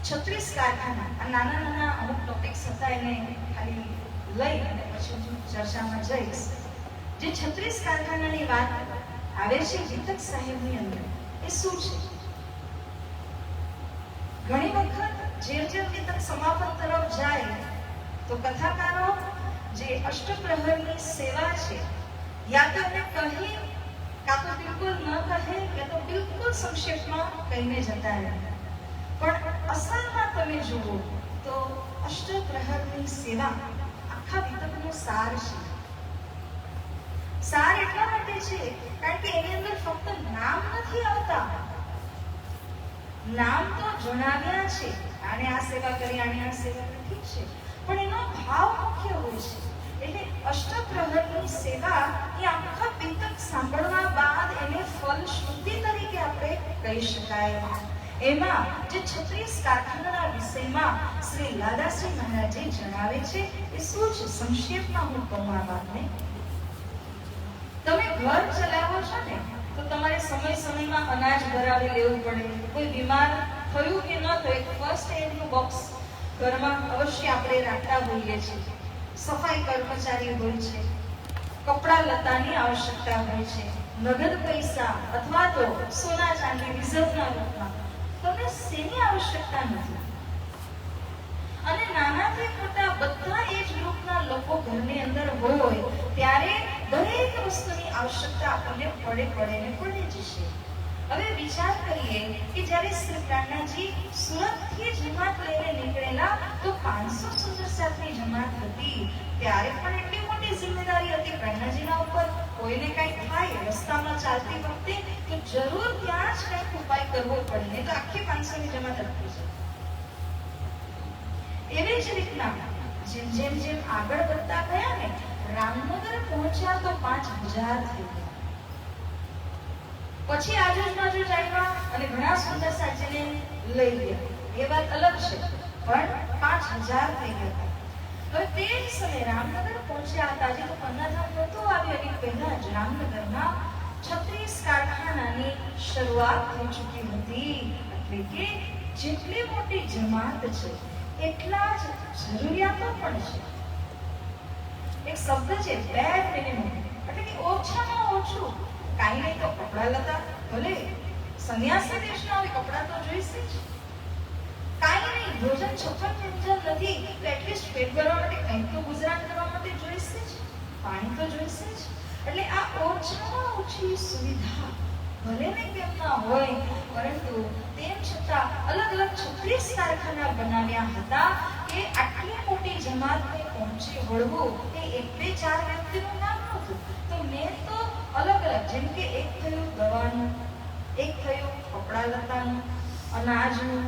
36 કારખાના. આ નાના અમુક ટોપિક્સ હતા એને ખાલી લઈ અને પછી હું ચર્ચામાં જઈશ. જે 36 કારખાનાની વાત આવે છે વિતક સાહેબની અંદર એ શું છે? ઘણી વખત જે વિતક સમાપન તરફ જાય તો કથાકારો જે અષ્ટપ્રહરની સેવા છે યા તો એને કહી કાં તો બિલકુલ ન કહે યા તો બિલકુલ સંક્ષેપમાં કહીને જતા રહે. પણ અસલમાં તમે જુઓ તો અષ્ટપ્રહરની સેવા આખા વિતકનો સાર છે. સાર એટલા માટે છે કારણ કે એની અંદર ફક્ત નામ નથી આવતા. નામ તો જણાવ્યા છે, આને આ સેવા કરી, આને આ સેવા કરી, ઠીક છે, પણ એનો ભાવ મુખ્ય હોય છે. એટલે અષ્ટપ્રહરની સેવા એ આખા વિતક સાંભળવા બાદ એને ફલશ્રુતિ તરીકે આપણે કહી શકાય. એમાં જે 36 કારખાનાના વિષયમાં શ્રી લાદાશ્રી મહારાજે જણાવે છે એ શું છે? સંક્ષેપમાં હું કહું આ વાતને. તમે ઘર ચલાવો છો ને તો તમારે સમયમાં અનાજ ભરાવી લેવું પડે. કોઈ બીમાર થયું કે ન થયું, ફર્સ્ટ એડનું બોક્સ ઘરમાં અવશ્ય આપણે રાખતા હોઈએ છીએ. સફાઈ કર્મચારી હોય છે, કપડા લતાની આવશ્યકતા હોય છે, નગદ પૈસા અથવા તો સોના ચાંદી રિઝર્વના રૂપમાં તમને શેની આવશ્યકતા નથી. અને નાનાથી મોટા બધા એ જ ગ્રુપના લોકો ઘરની અંદર હોય ત્યારે દરેક વસ્તુની આવશ્યકતા આપણને પડે જશે. હવે વિચાર કરીએ કે જ્યારે શ્રી પ્રાણનાજી સુરતથી જમાત લઈને નીકળેલા તો 500 સુંદર સાથની જમાત હતી. ત્યારે પણ એટલી મોટી જિમ્મેદારી હતી પ્રાણનાજીના ઉપર. કોઈને કંઈ થાય રસ્તામાં ચાલતી વખતે તો જરૂર ત્યાં જ કંઈક ઉપાય કરવો પડે, નહીં તો આખી 500ની જમાત અટકી જાય. એવી જ રીતના જેમ આગળ વધતા ગયા ને, રામનગર પહોંચ્યા તો 5000 થઈ ગયા. પછી આજુબાજુ આવ્યા અને ઘણા સુંદર સાજીને લઈ ગયા. એ વાત અલગ છે, પણ 5000 થઈ ગયા હતા. હવે તે જ સમયે રામનગર પહોંચ્યા હતા. હજી તો કન્યાધામ નહોતું આવ્યું એની પહેલા જ રામનગરમાં 36 કારખાનાની શરૂઆત થઈ ચૂકી હતી. એટલે કે જેટલી મોટી જમાત છે એટલા જ જરૂરિયાતો પણ છે. એક શબ્દ છે બેર મિનિમમ, એટલે કે ઓછામાં ઓછું કાંઈ નહીં તો કપડા લતા, ભલે સંન્યાસી દેશના હોય કપડા તો જોઈશે જ. કાંઈ નહીં ભોજન 56 વ્યંજન નથી તો એટલીસ્ટ પેટ ભરવા માટે કંઈક તો ગુજરાન કરવા માટે જોઈશે જ, પાણી તો જોઈશે જ. એટલે આ ઓછામાં ઓછી સુવિધા ભલે ને કેમ ના હોય, પરંતુ તેમ છતાં અલગ અલગ 36 કારખાના બનાવ્યા હતા કે આટલી મોટી જમાતને પહોંચી વળવું એ 1-2-4 વ્યક્તિનું નામ નહોતું. તો મેં તો અલગ અલગ, જેમ કે એક થયું દવાનું, એક થયું કપડા લતાનું, અનાજનું,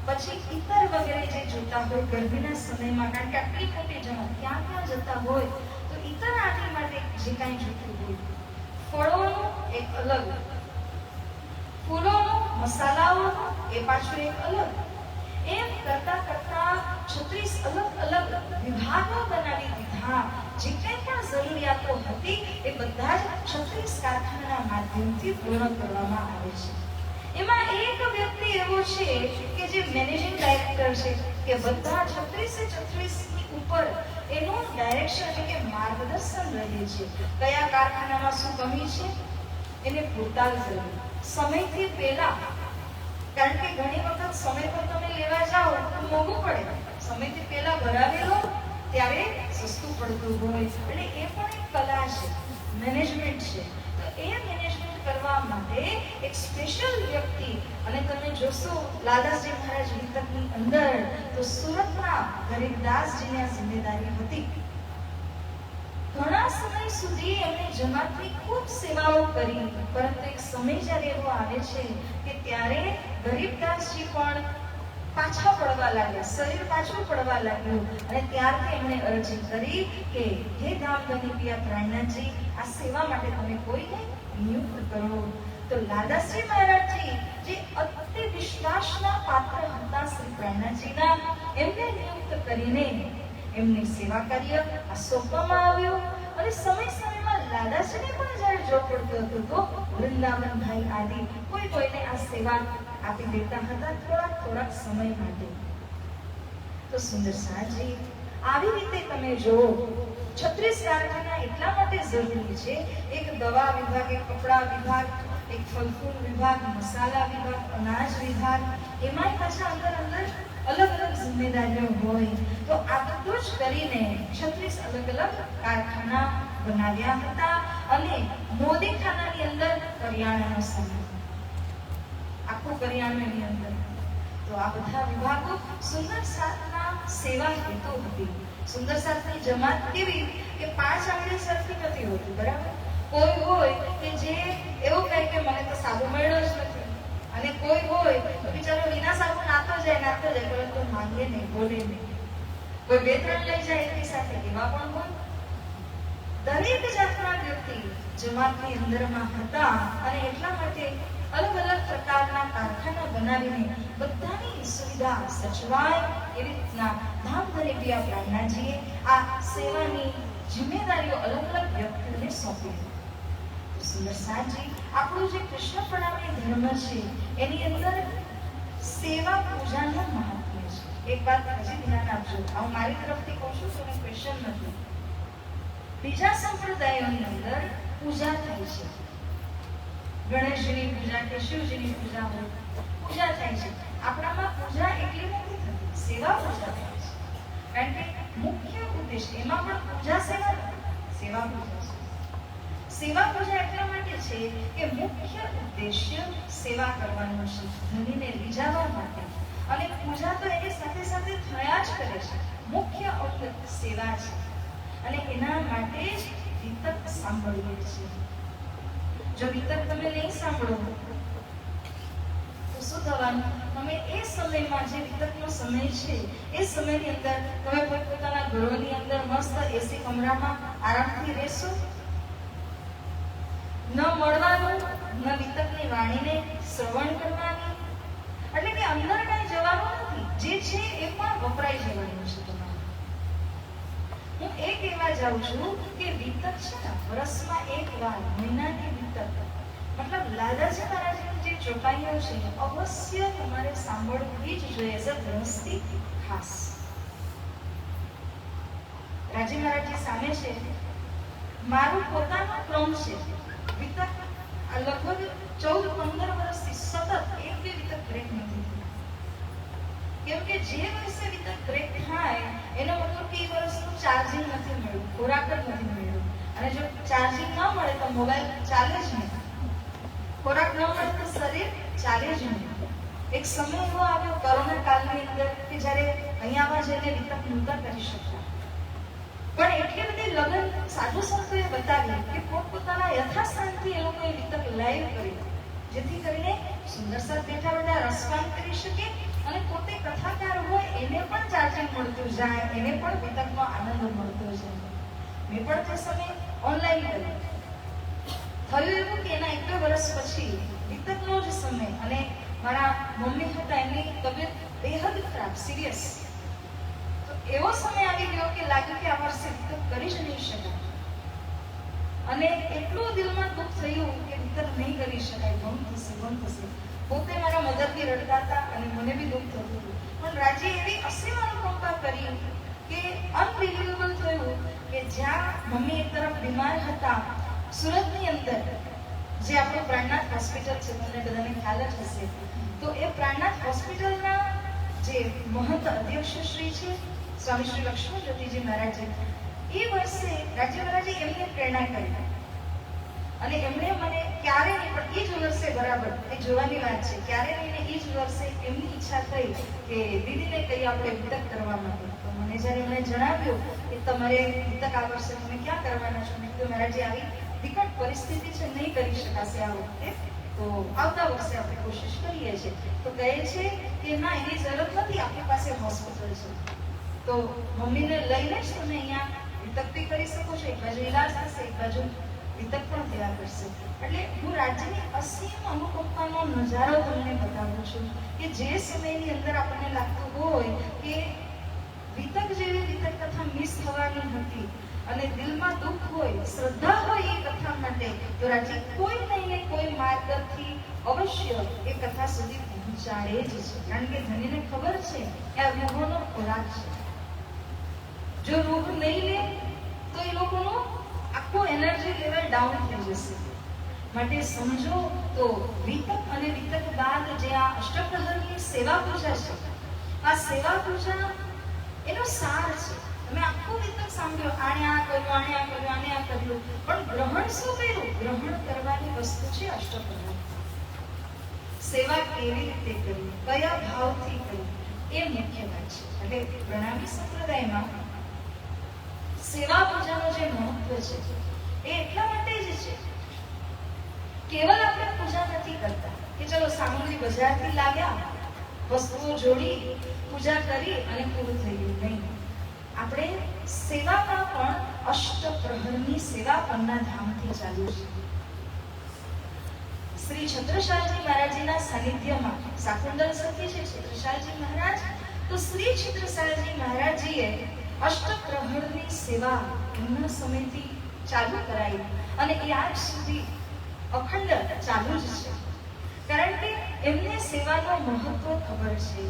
પછી ઇતર વગેરે જે જોતા હોય ગરમીના સમયમાં, કારણ કે આટલી મોટી જમાત ક્યાં ક્યાં જતા હોય તો ઇતર આટલી માટે જે કાંઈ જોતું હોય, ફળોનું એક અલગ, ફૂલોનું, મસાલાઓનું એ પાછું એક અલગ. એમ કરતા કરતા 36 અલગ અલગ વિભાગો બનાવી દીધા. જે કંઈ પણ જરૂરિયાતો હતી એ બધા જ 36 કારખાનાના માધ્યમથી પૂર્ણ કરવામાં આવે છે. એમાં એક વ્યક્તિ એવો છે કે જે મેનેજિંગ ડાયરેક્ટર છે, કે બધા 36 ની ઉપર એનું ડાયરેક્શન એટલે કે માર્ગદર્શન રહે છે. કયા કારખાનામાં શું કમી છે એને પૂરતા કરવું સમયથી પહેલા, કારણ કે ઘણી વખત સમય પર તમે લેવા જાઓ તો મોંઘું પડે. સમયથી પહેલા ભરાવેલો ત્યારે સસ્તું પડતું હોય. એટલે એ પણ એક કલા છે, મેનેજમેન્ટ છે. તો એ મેનેજમેન્ટ કરવા માટે એક સ્પેશિયલ વ્યક્તિ, અને તમે જોશો લાલદાસજી મહારાજ વિતકની અંદર તો સુરતના ગરીબદાસજીની આ જિમ્મેદારી હતી. ઘણા સમય સુધી એમણે જમાતની ખૂબ સેવાઓ કરી, પરંતુ એક સમય જ્યારે એવો આવે છે કે ત્યારે ગરીબદાસજી પણ પાછા પડવા લાગ્યા, શરીર પાછું પડવા લાગ્યું, અને ત્યારથી એમણે અરજી કરી કે હે ધામધની પિયા પ્રાણનાથજી, આ સેવા માટે તમે કોઈને નિયુક્ત કરો. તો લાલદાસજી મહારાજજી જે અતિ વિશ્વાસના પાત્ર હતા શ્રી પ્રાણનાથજીના, એમને નિયુક્ત કરીને એમની સેવા કાર્ય આ સોંપવામાં આવ્યું. અને સમય સમયમાં લાલદાસજીને પણ જ્યારે જોર પડતો હતો તો વૃંદાવનભાઈ આદિ કોઈ કોઈને આ સેવા આપી દેતા હતા થોડાક સમય માટે. તો સુંદર સાજી આવી રીતે તમે જો 36 કારખાના એટલા માટે જરૂરી છે. એક દવા વિભાગ, એક કપડા વિભાગ, એક ફળ ફૂલ વિભાગ, મસાલા વિભાગ, અનાજ વિભાગ, એમાં પાછા અંદર અલગ અલગ જિમ્મેદારીઓ હોય. તો આ બધું જ કરીને 36 અલગ અલગ કારખાના બનાવ્યા હતા. અને મોદીખાનાની અંદર કરિયાણાનો સામાન, આખું કરિયાણું એની અંદર. તો આ બધા વિભાગો સુંદર સાથના સેવા હેતુ હતી. સુંદર સાથની જમાત કેવી કે 5 આંગળી સરખી નથી હોતી, બરાબર? કોઈ હોય કે જે એવું કહે કે મને તો સાબુ મળ્યો જ નથી, અને કોઈ હોય તો બિચારો વિના સાબુ નાતો જાય, પરંતુ માંગે નહીં, બોલે નહીં. કોઈ 2-3 લઈ જાય એની સાથે, એવા પણ હોય. દરેક જાતના વ્યક્તિ જમાતની અંદરમાં હતા, અને એટલા માટે અલગ અલગ પ્રકારના કારખાના બનાવીને બધાની સુવિધા સચવાય એવી રીતના ધામધની પિયા પ્રાણનાથજીએ આ સેવાની જિમ્મેદારીઓ અલગ અલગ વ્યક્તિઓને સોંપી. સુંદર સાજી આપણું જે કૃષ્ણ પ્રણામી ધર્મ છે એની અંદર સેવા પૂજાનું મહાત્મ્ય છે. એક વાત હજી ધ્યાન આપજો, હું મારી તરફથી કહું છું, તો ક્વેશ્ચન નથી. બીજા સંપ્રદાયોની અંદર પૂજા થાય છે, ગણેશજીની પૂજા કે શિવજીની પૂજા હોય, પૂજા થાય છે. આપણામાં પૂજા એટલી નથી થતી, સેવા પૂજા થાય છે. કારણ કે મુખ્ય ઉદ્દેશ એમાં પણ પૂજા સેવા પૂજા છે. સેવા પૂજા એટલા માટે છે કે મુખ્ય ઉદ્દેશ્ય સેવા કરવાનો છે, ધનીને રીઝાવવા માટે. અને પૂજા તો એની સાથે સાથે થયા જ કરે છે. મુખ્ય અંગ સેવા છે, અને એના માટે જ વિતક સાંભળીએ છીએ. જો વિતક તમે નહીં સાંભળો તો શું થવાનું? તમે એ સમયમાં જે વિતકનો સમય છે એ સમયની અંદર તમે પોતાના ઘરોની અંદર મસ્ત એસી કમરામાં આરામથી રહેશો. ન મળવાનું, ન વિતકની વાણીને શ્રવણ કરવાની, એટલે કે અંદર કઈ જવાનું નથી, જે છે એ પણ વપરાઈ જવાનું છે તમારે. હું એ કહેવા જાઉં છું કે વિતક છે ને વર્ષમાં એક વાર, મહિનાની વિતક, મતલબ લાલાજી મહારાજની જે ચોપાઈઓ છે અવશ્ય તમારે સાંભળવી જ જોઈએ એઝ અ ગૃહસ્થી ખાસ. રાજી મહારાજજી સામે છે, મારું પોતાનો ક્રમ છે વિતક લગભગ 14-15 વર્ષથી સતત એક બી વિતક બ્રેક નથી થયું. કેમ કે જે વર્ષે વિતક બ્રેક થાય એનો મતલબ કે એ વર્ષનું ચાર્જિંગ નથી મળ્યું, ખોરાક જ નથી મળ્યો. અને જો ચાર્જિંગ ન મળે તો મોબાઈલ ચાલે જ નહીં, ખોરાક ન મળે તો શરીર ચાલે જ નહીં. એક સમય એવો આવ્યો કોરોના કાળની અંદર કે જ્યારે અહીંયામાં જઈને વિતક નહોતા કરી શકતા, પણ એટલી બધી લગન સાધુ સંતોએ બતાવી કે પોતપોતાના યથાસ્થાનથી એ લોકોએ વિતક લાઈવ કરી, જેથી કરીને સુંદર સાથ બેઠા બેઠા રસપાન કરી શકે અને પોતે કથાકાર હોય એને પણ ચાર્જિંગ મળતું જાય, એને પણ વિતકનો આનંદ મળતો જાય. મેં પણ તે સમય ઓનલાઈન કર્યું. થયું એવું કે એના 1-2 વર્ષ પછી વિતકનો જ સમય, અને મારા મમ્મી હતા એમની તબિયત બેહદ ખરાબ, સિરિયસ. તો એવો સમય આવી ગયો કે લાગ્યું કે આ વર્ષે વિતક કરી જ નહીં શકાય. અને એટલું દિલમાં દુઃખ થયું કે વિતક નહીં કરી શકાય, બંધ થશે. પોતે મારા મદરથી રડતા હતા અને મને બી દુઃખ થતું હતું. પણ રાજ્ય એવી અસીમ અનુકંપા કરી કે અનબિલીવેબલ થયું કે જ્યાં મમ્મી એક તરફ બીમાર હતા, સુરતની અંદર જે આપણું પ્રાણનાથ હોસ્પિટલ છે, તમને બધાને ખ્યાલ જ હશે, તો એ પ્રાણનાથ હોસ્પિટલના જે મહંત અધ્યક્ષ શ્રી છે સ્વામી શ્રી લક્ષ્મણ જ્યોતિજી મહારાજ, એ વર્ષે રાજ્ય મહારાજે એમને પ્રેરણા કરી અને એમણે મને ક્યારે નહીં, પણ એ જ વર્ષે બરાબર, એ જોવાની વાત છે, ક્યારે નહીં એ જ વર્ષે એમની ઈચ્છા થઈ કે દીદીને કહી આપણે વિતક કરવા માટે. તો મને જ્યારે એમણે જણાવ્યું કે તમારે વિતક આ વર્ષે તમે ક્યાં કરવાના છો, મેં કીધું મહારાજે આવી વિકટ પરિસ્થિતિ છે, નહીં કરી શકાશે આ વખતે, તો આવતા વર્ષે આપણે કોશિશ કરીએ છીએ. તો કહે છે કે ના, એની જરૂર નથી, આપણી પાસે હોસ્પિટલ છે, તો મમ્મીને લઈને જ તમે અહીંયા વિતક બી કરી શકો છો, એક બાજુ ઈલાજ થશે, એક બાજુ વિતક પણ થયા કરશે. એટલે હું રાજ્યની અસીમ અનુકંપાનો નજારો તમને બતાવું છું કે જે સમયની અંદર આપણને લાગતું હોય કે વિતક જેવી વિતક કથા મિસ થવાની હતી અને દિલમાં દુઃખ હોય, શ્રદ્ધા હોય એ કથા માટે, તો રાજ્ય કોઈ નહીં ને કોઈ માર્ગથી અવશ્ય એ કથા સુધી પહોંચાડે જ છે. કારણ કે ધણીને ખબર છે કે આ રૂહોનો ખોરાક છે. જો રૂહ નહીં લે તો એ લોકોનું આખું એનર્જી લેવલ ડાઉન થઈ જશે. માટે સમજો તો વિતક અને વિતક બાદ જે આ અષ્ટપ્રહરની સેવા પૂજા છે, આ સેવા પૂજા એનો સાર છે. તમે આખું વિતક સાંભળ્યો, આને આ કર્યું, આને આ કર્યું, આને આ કર્યું, પણ ગ્રહણ શું કર્યું? ગ્રહણ કરવાની વસ્તુ છે અષ્ટપ્રહર. સેવા કેવી રીતે કરવી, કયા ભાવથી કરવી, એ મુખ્ય વાત છે. એટલે પ્રણામી સંપ્રદાયમાં સેવા પૂજાનું જે મહત્વ છે એ એટલા માટે જ છે, કેવલ આપણે પૂજા નથી કરતા કે ચલો સામગ્રી બજારથી લાવ્યા, વસ્તુઓ જોડી, પૂજા કરી અને પૂરું થઈ ગયું. નહીં, આપણે સેવામાં પણ અષ્ટપ્રહરની સેવા પરના ધામથી ચાલુ છે. શ્રી છત્રસાલજી મહારાજના સાનિધ્યમાં શાકુંતલ સખી છે છત્રસાલજી મહારાજ, તો શ્રી છત્રસાલજી મહારાજજીએ અષ્ટપ્રહરની સેવા એમના સમયથી ચાલુ કરાઈ અને એ આજ સુધી અખંડ ચાલુ જ છે. કારણ કે એમને સેવાનો મહત્વ ખબર છે.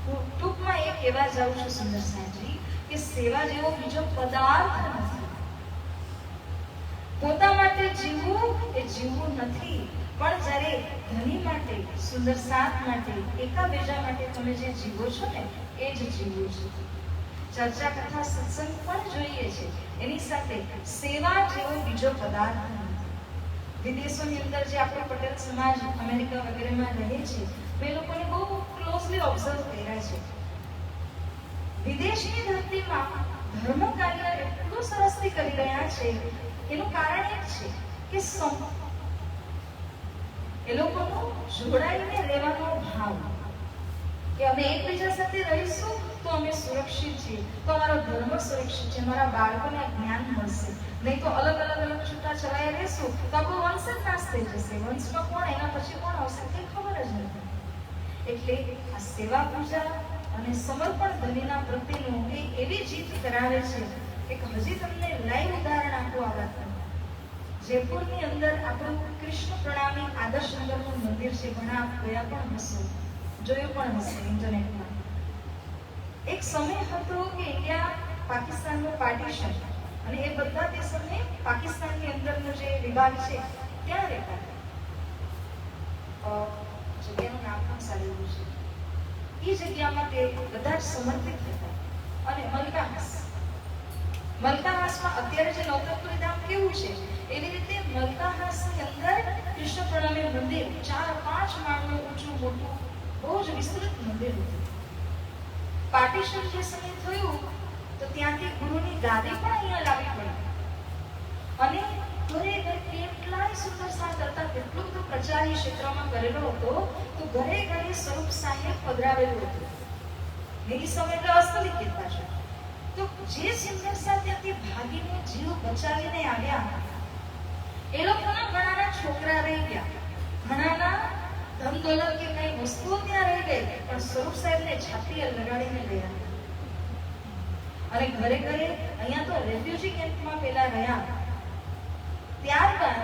હું ટૂંકમાં એ કહેવા જાઉં છું સુંદર સાહેબજી કે સેવા જેવો બીજો પદાર્થ નથી. પોતા માટે જીવવું એ જીવવું નથી, પણ જ્યારે ધની માટે, સુંદર સાથ માટે, એકાબીજા માટે તમે જે જીવો છો ને એ જ જીવવું છે. ચર્ચા કથા સત્સંગ પણ જોઈએ છે, એની સાથે સેવા જેવો બીજો પદાર્થ નથી. વિદેશોની અંદર જે આપણો પટેલ સમાજ અમેરિકા વગેરેમાં રહે છે, મેં લોકોને બહુ ક્લોઝલી ઓબ્ઝર્વ કર્યા છે. વિદેશની ધરતીમાં ધર્મ કાર્ય એટલું સરસથી કરી રહ્યા છે. એનું કારણ એક છે કે એ લોકોનો જોડાઈને રહેવાનો ભાવ કે અમે એકબીજા સાથે રહીશું તો અમે સુરક્ષિત છીએ, તો અમારો ધર્મ સુરક્ષિત છે, મારા બાળકોને જ્ઞાન મળશે. નહીં તો અલગ છૂટા છવાયા રહેશું તો આપણો વંશ જ નાશ થઈ જશે. વંશમાં કોણ, એના પછી કોણ આવશે તે ખબર જ નથી. એટલે આ સેવા પૂજા અને સમર્પણ ધનીના પ્રત્યેનું એ એવી જીત કરાવે છે કે હજી તમને લાઈવ ઉદાહરણ આપું આ વાતનું. જયપુરની અંદર આપણું કૃષ્ણ પ્રણામી આદર્શ નગરનું મંદિર છે. ઘણા ગયા પણ હશો, જોયું પણ હશે ઇન્ટરનેટમાં. એક સમય હતો કે ઇન્ડિયા પાકિસ્તાનનું પાર્ટીશન, અને એ બધા તે સમયે પાકિસ્તાનની અંદરનો જે વિભાગ છે ત્યાં રહેતા હતા. જગ્યાનું નામ પણ સારું છે. એ જગ્યામાં તે બધા જ સમર્પિત હતા. અને મલકાહાસમાં અત્યારે જે નવરત્ન ધામ કેવું છે એવી રીતે મલકાહાસની અંદર કૃષ્ણ પ્રણામી મંદિર 4-5 માળનું ઊંચું મોટું બહુ જ વિસ્તૃત મંદિર હતું. પાર્ટીશન જે સમય થયું તો ત્યાંથી ગુરુની ગાદી પણ અહીંયા લાવી પડી. અને ઘરે ઘરે કેટલાય સુંદર સાથ હતા. કેટલો બધો પ્રચાર એ ક્ષેત્રમાં કરેલો હતો તો ઘરે ઘરે સ્વરૂપ સાહેબ પધરાવેલું હતું. એ સમય તો વાસ્તવિક પાછળ તો જે સુંદર સાથ ત્યાંથી ભાગીને જીવ બચાવીને આવ્યા એ લોકોના ઘણાના છોકરા રહી ગયા, ઘણાના ધન દોલત કે કઈ વસ્તુઓ ત્યાં રહી ગઈ, પણ સ્વરૂપ સાહેબને છાતી લગાડીને ગયા. અને ઘરે ઘરે અહીંયા તો રેફ્યુજી કેમ્પમાં પેલા રહ્યા. ત્યારબાદ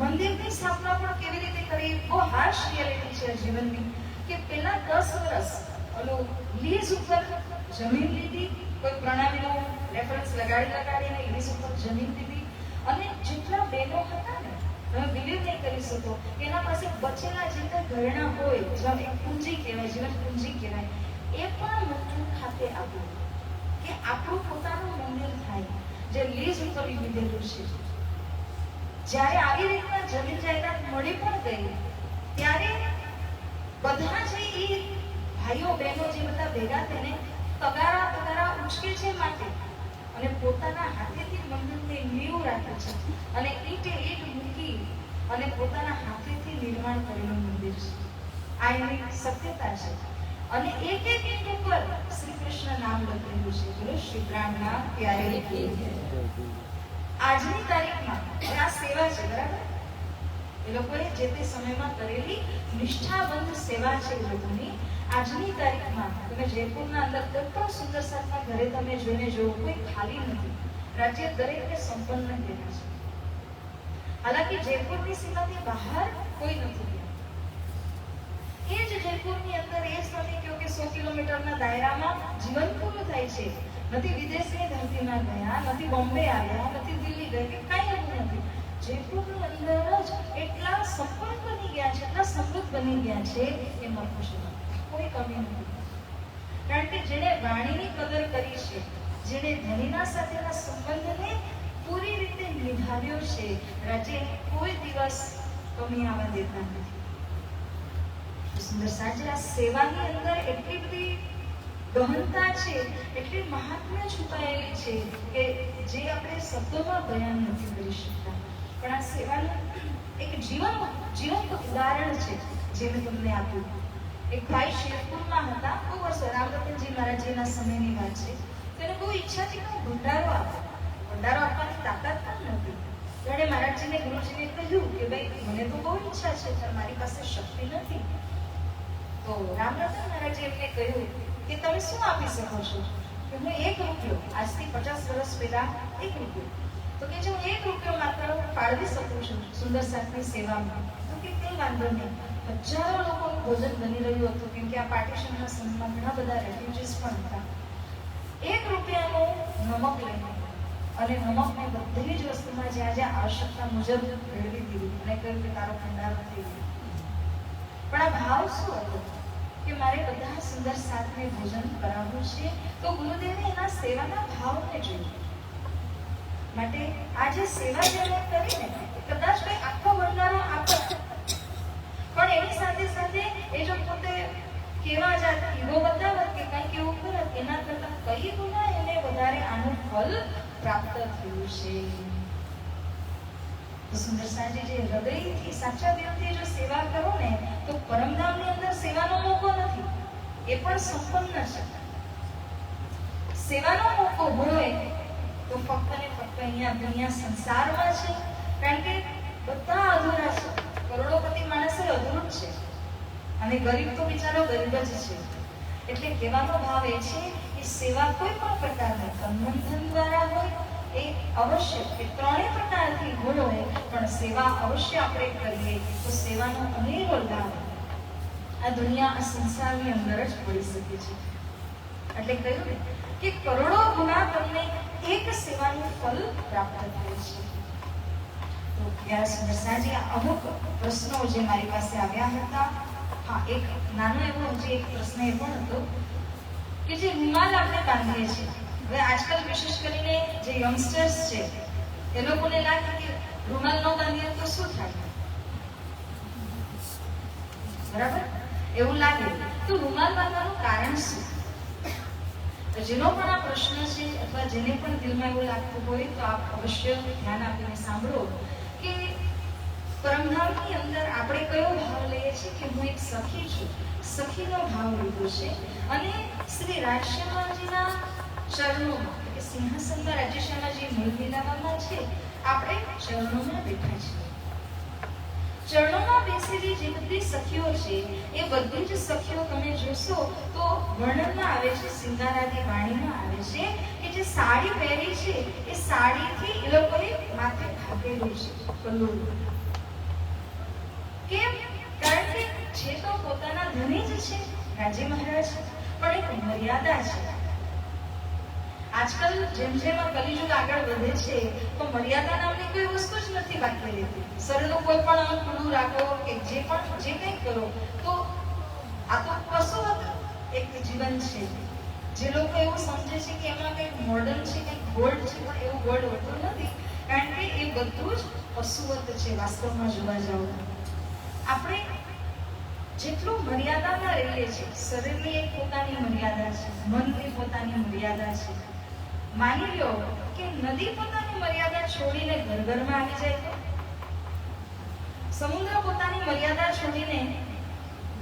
મંદિરની સ્થાપના પણ કેવી રીતે કરી, બહુ હાર્શ રિયાલિટી છે જીવનની. કે પેલા 10 વર્ષ ઓલું લીઝ ઉપર જમીન લીધી, કોઈ પ્રણામીનો રેફરન્સ લગાડીને લીઝ ઉપર જમીન લીધી. અને જેટલા બહેનો હતા ને, તમે બિલીવ નહીં કરી શકો, એના પાસે બચેલા જે કંઈ ઘરેણા હોય, જેમ પૂંજી કહેવાય, જીવન પૂંજી કહેવાય, એ પણ મંદિર ખાતે આપ્યું કે આપણું પોતાનું મંદિર થાય જે લીઝ ઉપર લીધેલું છે. જ્યારે આવી રીતના જમીન જાયદાદ મળી પણ ગઈ ત્યારે બધા જે એ ભાઈઓ બહેનો જે બધા ભેગા થઈને તગારા ઉચકે છે માટે અને પોતાના હાથેથી મંદિરને નીવ રાખે છે અને ઈંટે ઈંટ મૂકી અને પોતાના હાથેથી નિર્માણ કરેલું મંદિર છે. આ એની સત્યતા છે. અને એક એક ઈંટ ઉપર શ્રી કૃષ્ણ નામ લખેલું છે. બોલો શ્રી બ્રાહ્મણા પ્યારે. આજની તારીખમાં આ સેવા છે, બરાબર? એ લોકોએ જે તે સમયમાં કરેલી નિષ્ઠાબંધ સેવા છે એ લોકોની. આજની તારીખમાં તમે જયપુરના અંદર કોઈ પણ સુંદર સાથના ઘરે તમે જોઈને જોવો, કોઈ ખાલી નથી. રાજ્ય દરેકને સંપન્ન દેવા છે. હાલાકી જયપુરની સીમાથી બહાર કોઈ નથી. એ જ જયપુરની અંદર એ જ નથી કહ્યું કે 100 કિલોમીટરના દાયરામાં જીવન પૂરું થાય છે. નથી વિદેશની ધરતીમાં ગયા, નથી બોમ્બે આવ્યા, નથી દિલ્હી ગયા, કે કાંઈ એવું નથી. જયપુરની અંદર જ એટલા સંપન્ન બની ગયા છે, એટલા સમૃદ્ધ બની ગયા છે કે મફત કોઈ કમી નથી. કારણ કે જેણે વાણીની કદર કરી છે, જેણે ધનીના સાથેના સંબંધને પૂરી રીતે નિભાવ્યો છે, રાજ્ય કોઈ દિવસ કમી આવવા દેતા નથી. સુંદર સાંજે આ સેવાની અંદર એટલી બધી ગહનતા છે, એટલી મહાત્મ્ય છુપાયેલી છે કે જે આપણે શબ્દોમાં બયાન નથી કરી શકતા. પણ આ સેવાનું એક જીવંત ઉદાહરણ છે જે મેં તમને આપ્યું. એક ભાઈ શેરપુરમાં હતા, બહુ વર્ષો, રામરતનજી મહારાજજીના સમયની વાત છે. તેને બહુ ઈચ્છા હતી કે ભંડારો આપો. ભંડારો આપવાની તાકાત પણ નથી. તેણે મહારાજજીને ગુરુજીને કહ્યું કે ભાઈ મને તો બહુ ઈચ્છા છે પણ મારી પાસે શક્તિ નથી. તો રામરતન મહારાજે એમને કહ્યું કે તમે શું આપી શકો છો? કે હું 1 રૂપિયો, આજથી 50 વર્ષ પહેલા 1 રૂપિયો, તો કે હું 1 રૂપિયો માત્ર ફાળવી શકું છું સુંદર સાથની સેવામાં. તો કે કંઈ વાંધો નહીં. હજારો લોકોનું ભોજન બની રહ્યું હતું, કેમ કે આ પાર્ટીશનના સમયમાં ઘણા બધા રેફ્યુજીસ પણ હતા. 1 રૂપિયાનું નમક લઈને અને નમકને બધી જ વસ્તુમાં જ્યાં જ્યાં આવશ્યકતા મુજબ ભેળવી દીધું અને કહ્યું કે તારો ભંડારો થઈ ગયો. પણ આ ભાવ શું હતો કે મારે બધા સુંદર સાથને ભોજન કરાવવું છે. તો ગુરુદેવે એના સેવાના ભાવને જોયું. માટે આ જે સેવા જેને કરીને કદાચ કોઈ આખો ભંડારો આપે, પણ એની સાથે સાથે એ જો પોતે કેવા જાત ઈગો બતાવત કે કંઈક એવું કરત, એના કરતાં કઈ ગુના એને વધારે આનું ફલ પ્રાપ્ત થયું છે. સુંદર સાંજે જે હૃદયથી સાચા દિલથી જો સેવા કરો ને, તો પરમધામની અંદર સેવાનો મોકો નથી, એ પણ સંપન્ન છે. સેવાનો મોકો હોય તો ફક્ત ને ફક્ત અહીંયા સંસારમાં છે. કારણ કે બધા અધૂરા છે. કરોડોપતિ માણસ અધૂર છે અને ગરીબ તો બિચારો ગરીબ જ છે. એટલે કહેવાનો ભાવ એ છે કે સેવા કોઈ પણ પ્રકારની તન દ્વારા હોય એ અવશ્ય, એ ત્રણેય પ્રકારથી હોય, પણ સેવા અવશ્ય આપણે કરીએ તો સેવાનો અનેરો લાભ આ દુનિયા, આ સંસારની અંદર જ પડી શકે છે. એટલે કહ્યું ને કે કરોડો ગુણા તમને એક સેવાનું ફલ પ્રાપ્ત થાય છે. તો વ્યાસ નરસાજી અમુક પ્રશ્નો જે મારી પાસે આવ્યા હતા, હા, એક નાનો એવો જે એક પ્રશ્ન એ પણ હતો કે જે રૂમાલ આપણે બાંધીએ છીએ, હવે આજકાલ વિશેષ કરીને જે યંગસ્ટર્સ છે એ લોકોને લાગે કે રૂમાલ ન બાંધીએ તો શું થાય, બરાબર, એવું લાગે. તો રૂમાલ બાંધવાનું કારણ શું? જેનો પણ આ પ્રશ્ન છે અથવા જેને પણ દિલમાં એવું લાગતું હોય તો આપ અવશ્ય ધ્યાન આપીને સાંભળો કે પરમધામની અંદર આપણે કયો ભાવ લઈએ છીએ કે હું એક સખી છું, સખીનો ભાવ લીધો છે. અને શ્રી રાજશ્યામાજીના ચરણોમાં, કે સિંહાસનમાં રાજશ્યામાજી મેળવીલાવામાં છે, આપણે ચરણોમાં બેઠા છીએ. ચરણોમાં બેસેલી જે બધી સખીઓ છે એ બધી જ સખીઓ તમે જોશો તો વર્ણનમાં આવે છે, સિંગારાદી વાણીમાં આવે છે કે જે સાડી પહેરી છે એ સાડીથી એ લોકોએ માથે ઢાંકેલું છે કલ્લું. કેમ? કારણ કે જે તો પોતાના ધણી જ છે રાજી મહારાજ, પણ એક મર્યાદા છે. આજકાલ જેમ જેમ કલિયુગ આગળ વધે છે તો મર્યાદા નામની કોઈ વસ્તુ જ નથી બાકી રહેતી. શરીરનું કોઈ પણ ખુલ્લું રાખો કે જે કંઈ કરો તો આ તો પશુવત એક જીવન છે. જે લોકો એવું સમજે છે કે એમાં કંઈક મોડર્ન છે, કંઈક ગોલ્ડ છે, પણ એવું ગોલ્ડ હોતું નથી, કારણ કે એ બધું જ પશુવત છે. વાસ્તવમાં જોવા જાવ આપણે જેટલું મર્યાદામાં રહીએ છીએ, શરીરની એક પોતાની મર્યાદા છે, મનની પોતાની મર્યાદા છે. માની લો કે નદી પોતાની મર્યાદા છોડીને ઘરમાં આવી જાય તો, સમુદ્ર પોતાની મર્યાદા છોડીને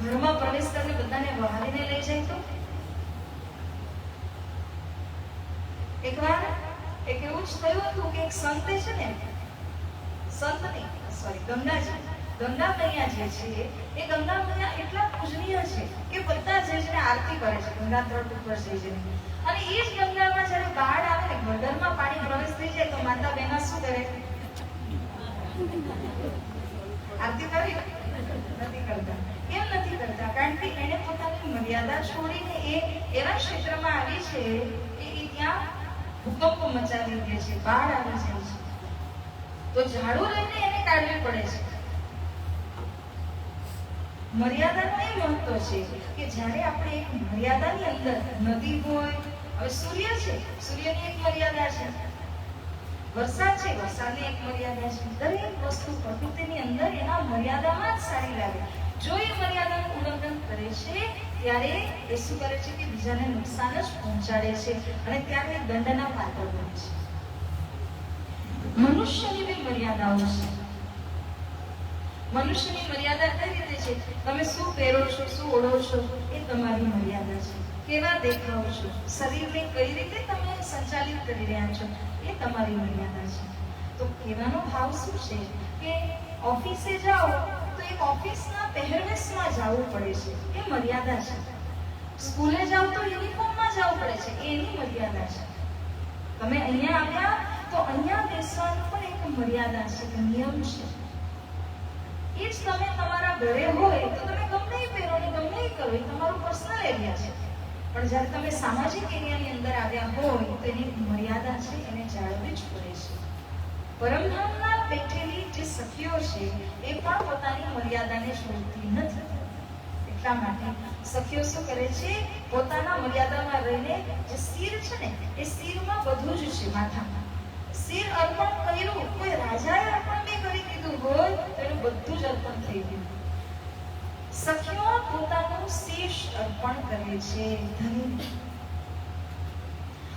ઘરમાં પ્રવેશ કરીને બધાને વહાવીને લઈ જાય તો. એકવાર એક એવું જ થયું હતું કે એક સંતે છે ને, ગંગા મૈયા જે છે એ ગંગા મૈયા એટલા પૂજનીય છે કે બધા જઈને આરતી કરે છે ગંગા તટ ઉપર જઈને. અને એ જ ગંગામાં જ્યારે બાળ આવે ને, ઘરમાં પાણી પ્રવેશ થઈ જાય તો માતા બહેના શું કરે? આરતી કરી નથી કરતા. કેમ નથી કરતા? કારણ કે એને પોતાની મર્યાદા છોડીને એ એવા ક્ષેત્રમાં આવી છે કે એ ત્યાં ભૂકંપ મચાવી દે છે, બાળ આવી જાય છે, તો ઝાડુ લઈને એને કાઢવી પડે છે. મર્યાદાનું એ મહત્વ છે કે જ્યારે આપણે એક મર્યાદાની અંદર, નદી હોય, હવે સૂર્ય છે, સૂર્યની એક મર્યાદા છે, વરસાદ છે, વરસાદની એક મર્યાદા છે. દરેક વસ્તુ પ્રકૃતિની અંદર એના મર્યાદામાં જ સારી લાગે. જો એ મર્યાદાનું ઉલ્લંઘન કરે છે ત્યારે એ શું કરે છે કે બીજાને નુકસાન જ પહોંચાડે છે અને ત્યારે દંડના પાત્ર બને છે. મનુષ્યની બી મર્યાદાઓ છે. મનુષ્યની મર્યાદા કઈ રીતે છે? તમે શું પહેરો છો, શું ઓઢો છો, એ તમારી મર્યાદા છે. કેવા દેખાવ છો, શરીરને કઈ રીતે તમે સંચાલિત કરી રહ્યા છો, એ તમારી મર્યાદા છે. તો કહેવાનો ભાવ શું છે કે ઓફિસે જાઓ તો એક ઓફિસના પહેરવેશમાં જવું પડે છે, એ મર્યાદા છે. સ્કૂલે જાઓ તો યુનિફોર્મમાં જવું પડે છે, એની મર્યાદા છે. તમે અહીંયા આવ્યા તો અહીંયા બેસવાનું પણ એક મર્યાદા છે, એક નિયમ છે. એ જ તમે તમારા ઘરે હોય તો તમે ગમે એ પહેરો ને ગમે એ કરો, એ તમારું પર્સનલ એરિયા છે. પણ જ્યારે તમે સામાજિક એરિયાની અંદર આવ્યા હોય તો એની મર્યાદા છે, એને જાળવવી જ પડે છે. પરમધામમાં બેઠેલી જે સખીઓ છે એ પણ પોતાની મર્યાદાને છોડતી નથી. એટલા માટે સખીઓ શું કરે છે? પોતાના મર્યાદામાં રહીને જે શિર છે ને, એ શિરમાં બધું જ છે. માથામાં શિર અર્પણ કર્યું, કોઈ રાજાએ અર્પણ બી કરી દીધું હોય તો એનું બધું જ અર્પણ થઈ ગયું. સખીઓ પોતાનું શીશ અર્પણ કરે છે ધણીને,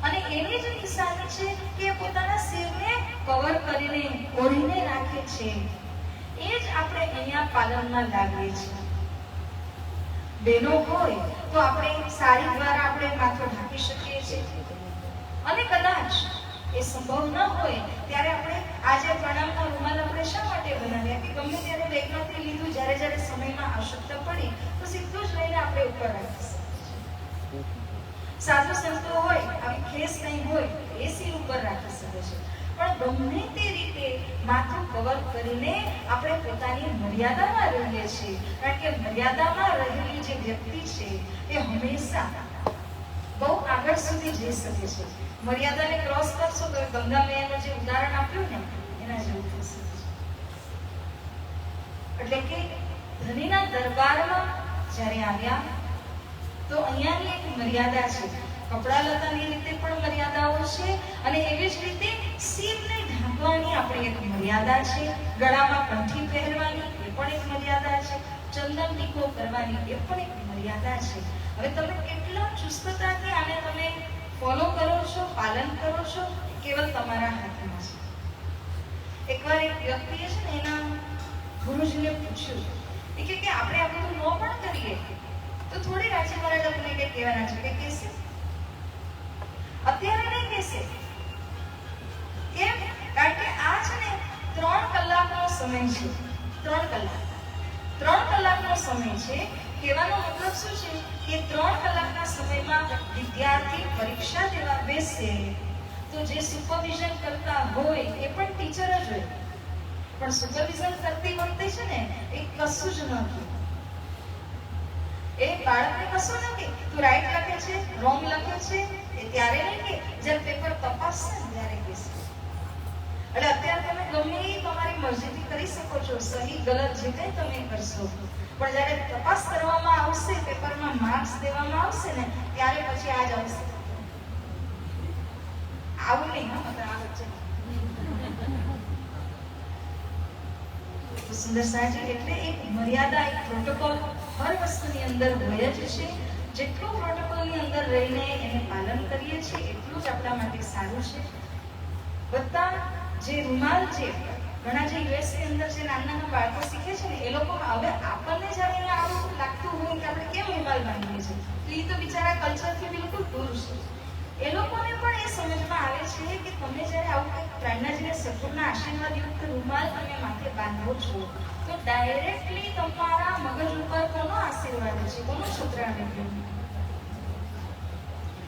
અને એની જ નિશાની છે કે પોતાના શિરને કવર કરીને ઓઢીને રાખે છે. એ જ આપણે અહીંયા પાલનમાં લાવીએ છીએ. બહેનો હોય તો આપણે સાડી દ્વારા આપણે માથું ઢાંકી શકીએ છીએ, અને કદાચ એ સંભવ ન હોય ત્યારે આપણે આજે પ્રણામના રૂમાલ આપણે શા માટે બનાવ્યા કે ગમે ત્યારે બેગમાંથી લીધું, જ્યારે જ્યારે સમયમાં આવશ્યકતા પડી તો સીધું સાધુ સંતો હોય, આવી ખેસ કંઈ હોય એ સિર ઉપર રાખી શકે છે, પણ ગમે તે રીતે માથું કવર કરીને આપણે પોતાની મર્યાદામાં રહીએ છીએ, કારણ કે મર્યાદામાં રહેલી જે વ્યક્તિ છે એ હંમેશા બહુ આગળ સુધી જઈ શકે છે. મર્યાદાને ક્રોસ કરશો તો ગંગા મૈયાનું જે ઉદાહરણ આપ્યું ને એના જેવું થઈ શકે છે. એટલે કે ધણીના દરબારમાં જ્યારે આવ્યા તો અહીંયાની એક મર્યાદા છે. કપડા લતાની રીતે પણ મર્યાદાઓ છે, અને એવી જ રીતે શિરને ઢાંકવાની આપણી એક મર્યાદા છે, ગળામાં કંઠી પહેરવાની એ પણ એક મર્યાદા છે, ચંદન ટીકો કરવાની એ પણ એક મર્યાદા છે. હવે તમે કેટલા ચુસ્તતાથી આને તમે ફોલો કરો છો, પાલન કરો છો, કેવલ તમારા હાથમાં છે. એકવાર એક વ્યક્તિએ છે ને એના ગુરુજીને પૂછ્યું, એ કે આપણે આ બધું ન પણ કરીએ તો થોડી રાજી મહારાજ આપણને કંઈ કહેવાના છે, કંઈ કહેશે? અત્યારે નહીં કહેશે. કેમ? કારણ કે આ છે ને 3 કલાકનો સમય છે. 3 કલાકનો સમય છે. કહેવાનો મતલબ શું છે કે 3 કલાકના સમયમાં વિદ્યાર્થી પરીક્ષા દેવા બેસે તો જે સુપરવિઝન કરતા હોય એ પણ ટીચર જ હોય, પણ સુપરવિઝન કરતી વખતે છે ને એ કશું જ ન કહે. એ બાળકને કશું નથી, તું રાઈટ લખે છે, રોંગ લખે છે, એ ત્યારે નહીં કે જ્યારે પેપર તપાસશે ને ત્યારે કહેશે. એટલે અત્યારે તમે ગમે એ તમારી મરજીથી કરી શકો છો, સહી ગલત જે કંઈ તમે કરશો, પણ જ્યારે તપાસ કરવામાં આવશે, પેપરમાં માર્ક્સ દેવામાં આવશે ને ત્યારે પછી આ જ આવશે. આવું નહીં, હા મતલબ આ વચ્ચે સુંદર સાજી એટલે એક મર્યાદા, એક પ્રોટોકોલ હર વસ્તુની અંદર હોય જ છે. જેટલું પ્રોટોકોલની અંદર રહીને એને પાલન કરીએ છીએ એટલું જ આપણા માટે સારું છે. બધા જે રૂમાલ છે, ઘણા જે યુએસ ની અંદર જે નાના બાળકો શીખે છે ને એ લોકો હવે આપણને જ્યારે આવું લાગતું હોય કે આપણે કેમ રૂમાલ બાંધીએ છીએ, તો એ તો બિચારા કલ્ચરથી બિલકુલ દૂર છે. એ લોકોને પણ એ સમજમાં આવે છે કે તમે જ્યારે આવું કંઈક પ્રાણનાજીના સદગુરુના આશીર્વાદ યુક્ત રૂમાલ તમે માથે બાંધો છો તો ડાયરેક્ટલી તમારા મગજ ઉપર કોનો આશીર્વાદ છે, કોનો છોતરાને ગયું?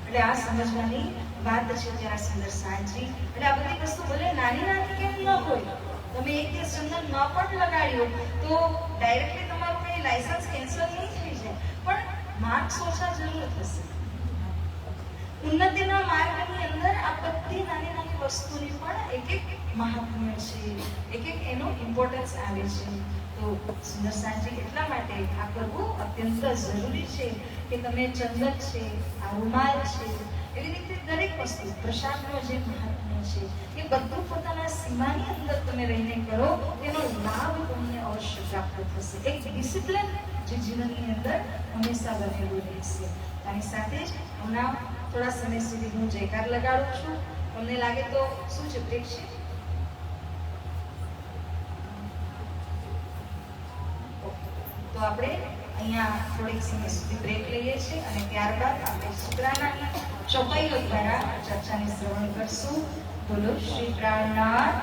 એટલે આ સમજવાની વાત છે ત્યાં સુંદર સાંજી. એટલે આ બધી વસ્તુ ભલે નાની નાની કેમ ન હોય, તમે એક દિવસ ચંદન ન પણ લગાડ્યો તો ડાયરેક્ટલી તમારું કઈ લાયસન્સ કેન્સલ નહીં થઈ જાય, પણ માર્ક્સ ઓછા જરૂર થશે. ઉન્નતિના માર્ગની અંદર આ બધી નાની નાની વસ્તુની પણ એક એક મહાત્મ્ય છે, એક એક એનો ઇમ્પોર્ટન્સ આવે છે. તો સુંદર સાંજી એટલા માટે આ કરવું અત્યંત જરૂરી છે કે તમે ચંદન છે, આ રૂમાલ છે, એવી રીતે દરેક વસ્તુ પ્રસાદનો જે મહાત્મ્ય છે એ બધું પોતાના સીમાની અંદર તમે રહીને કરો, તેનો લાભ તમને અવશ્ય પ્રાપ્ત થશે. એક ડિસિપ્લિન જે જીવનની અંદર હંમેશા બનેલું રહેશે. આની સાથે જ હમણાં થોડા સમય સુધી હું જયકાર લગાડું છું. તમને લાગે તો શું છે, બ્રેક છે? તો આપણે અહીંયા થોડીક સમય સુધી બ્રેક લઈએ છીએ અને ત્યારબાદ આપણે શુક્રાના ચોપાઈઓ દ્વારા ચર્ચાને શ્રવણ કરશું. બોલો શ્રી પ્રાણનાથ.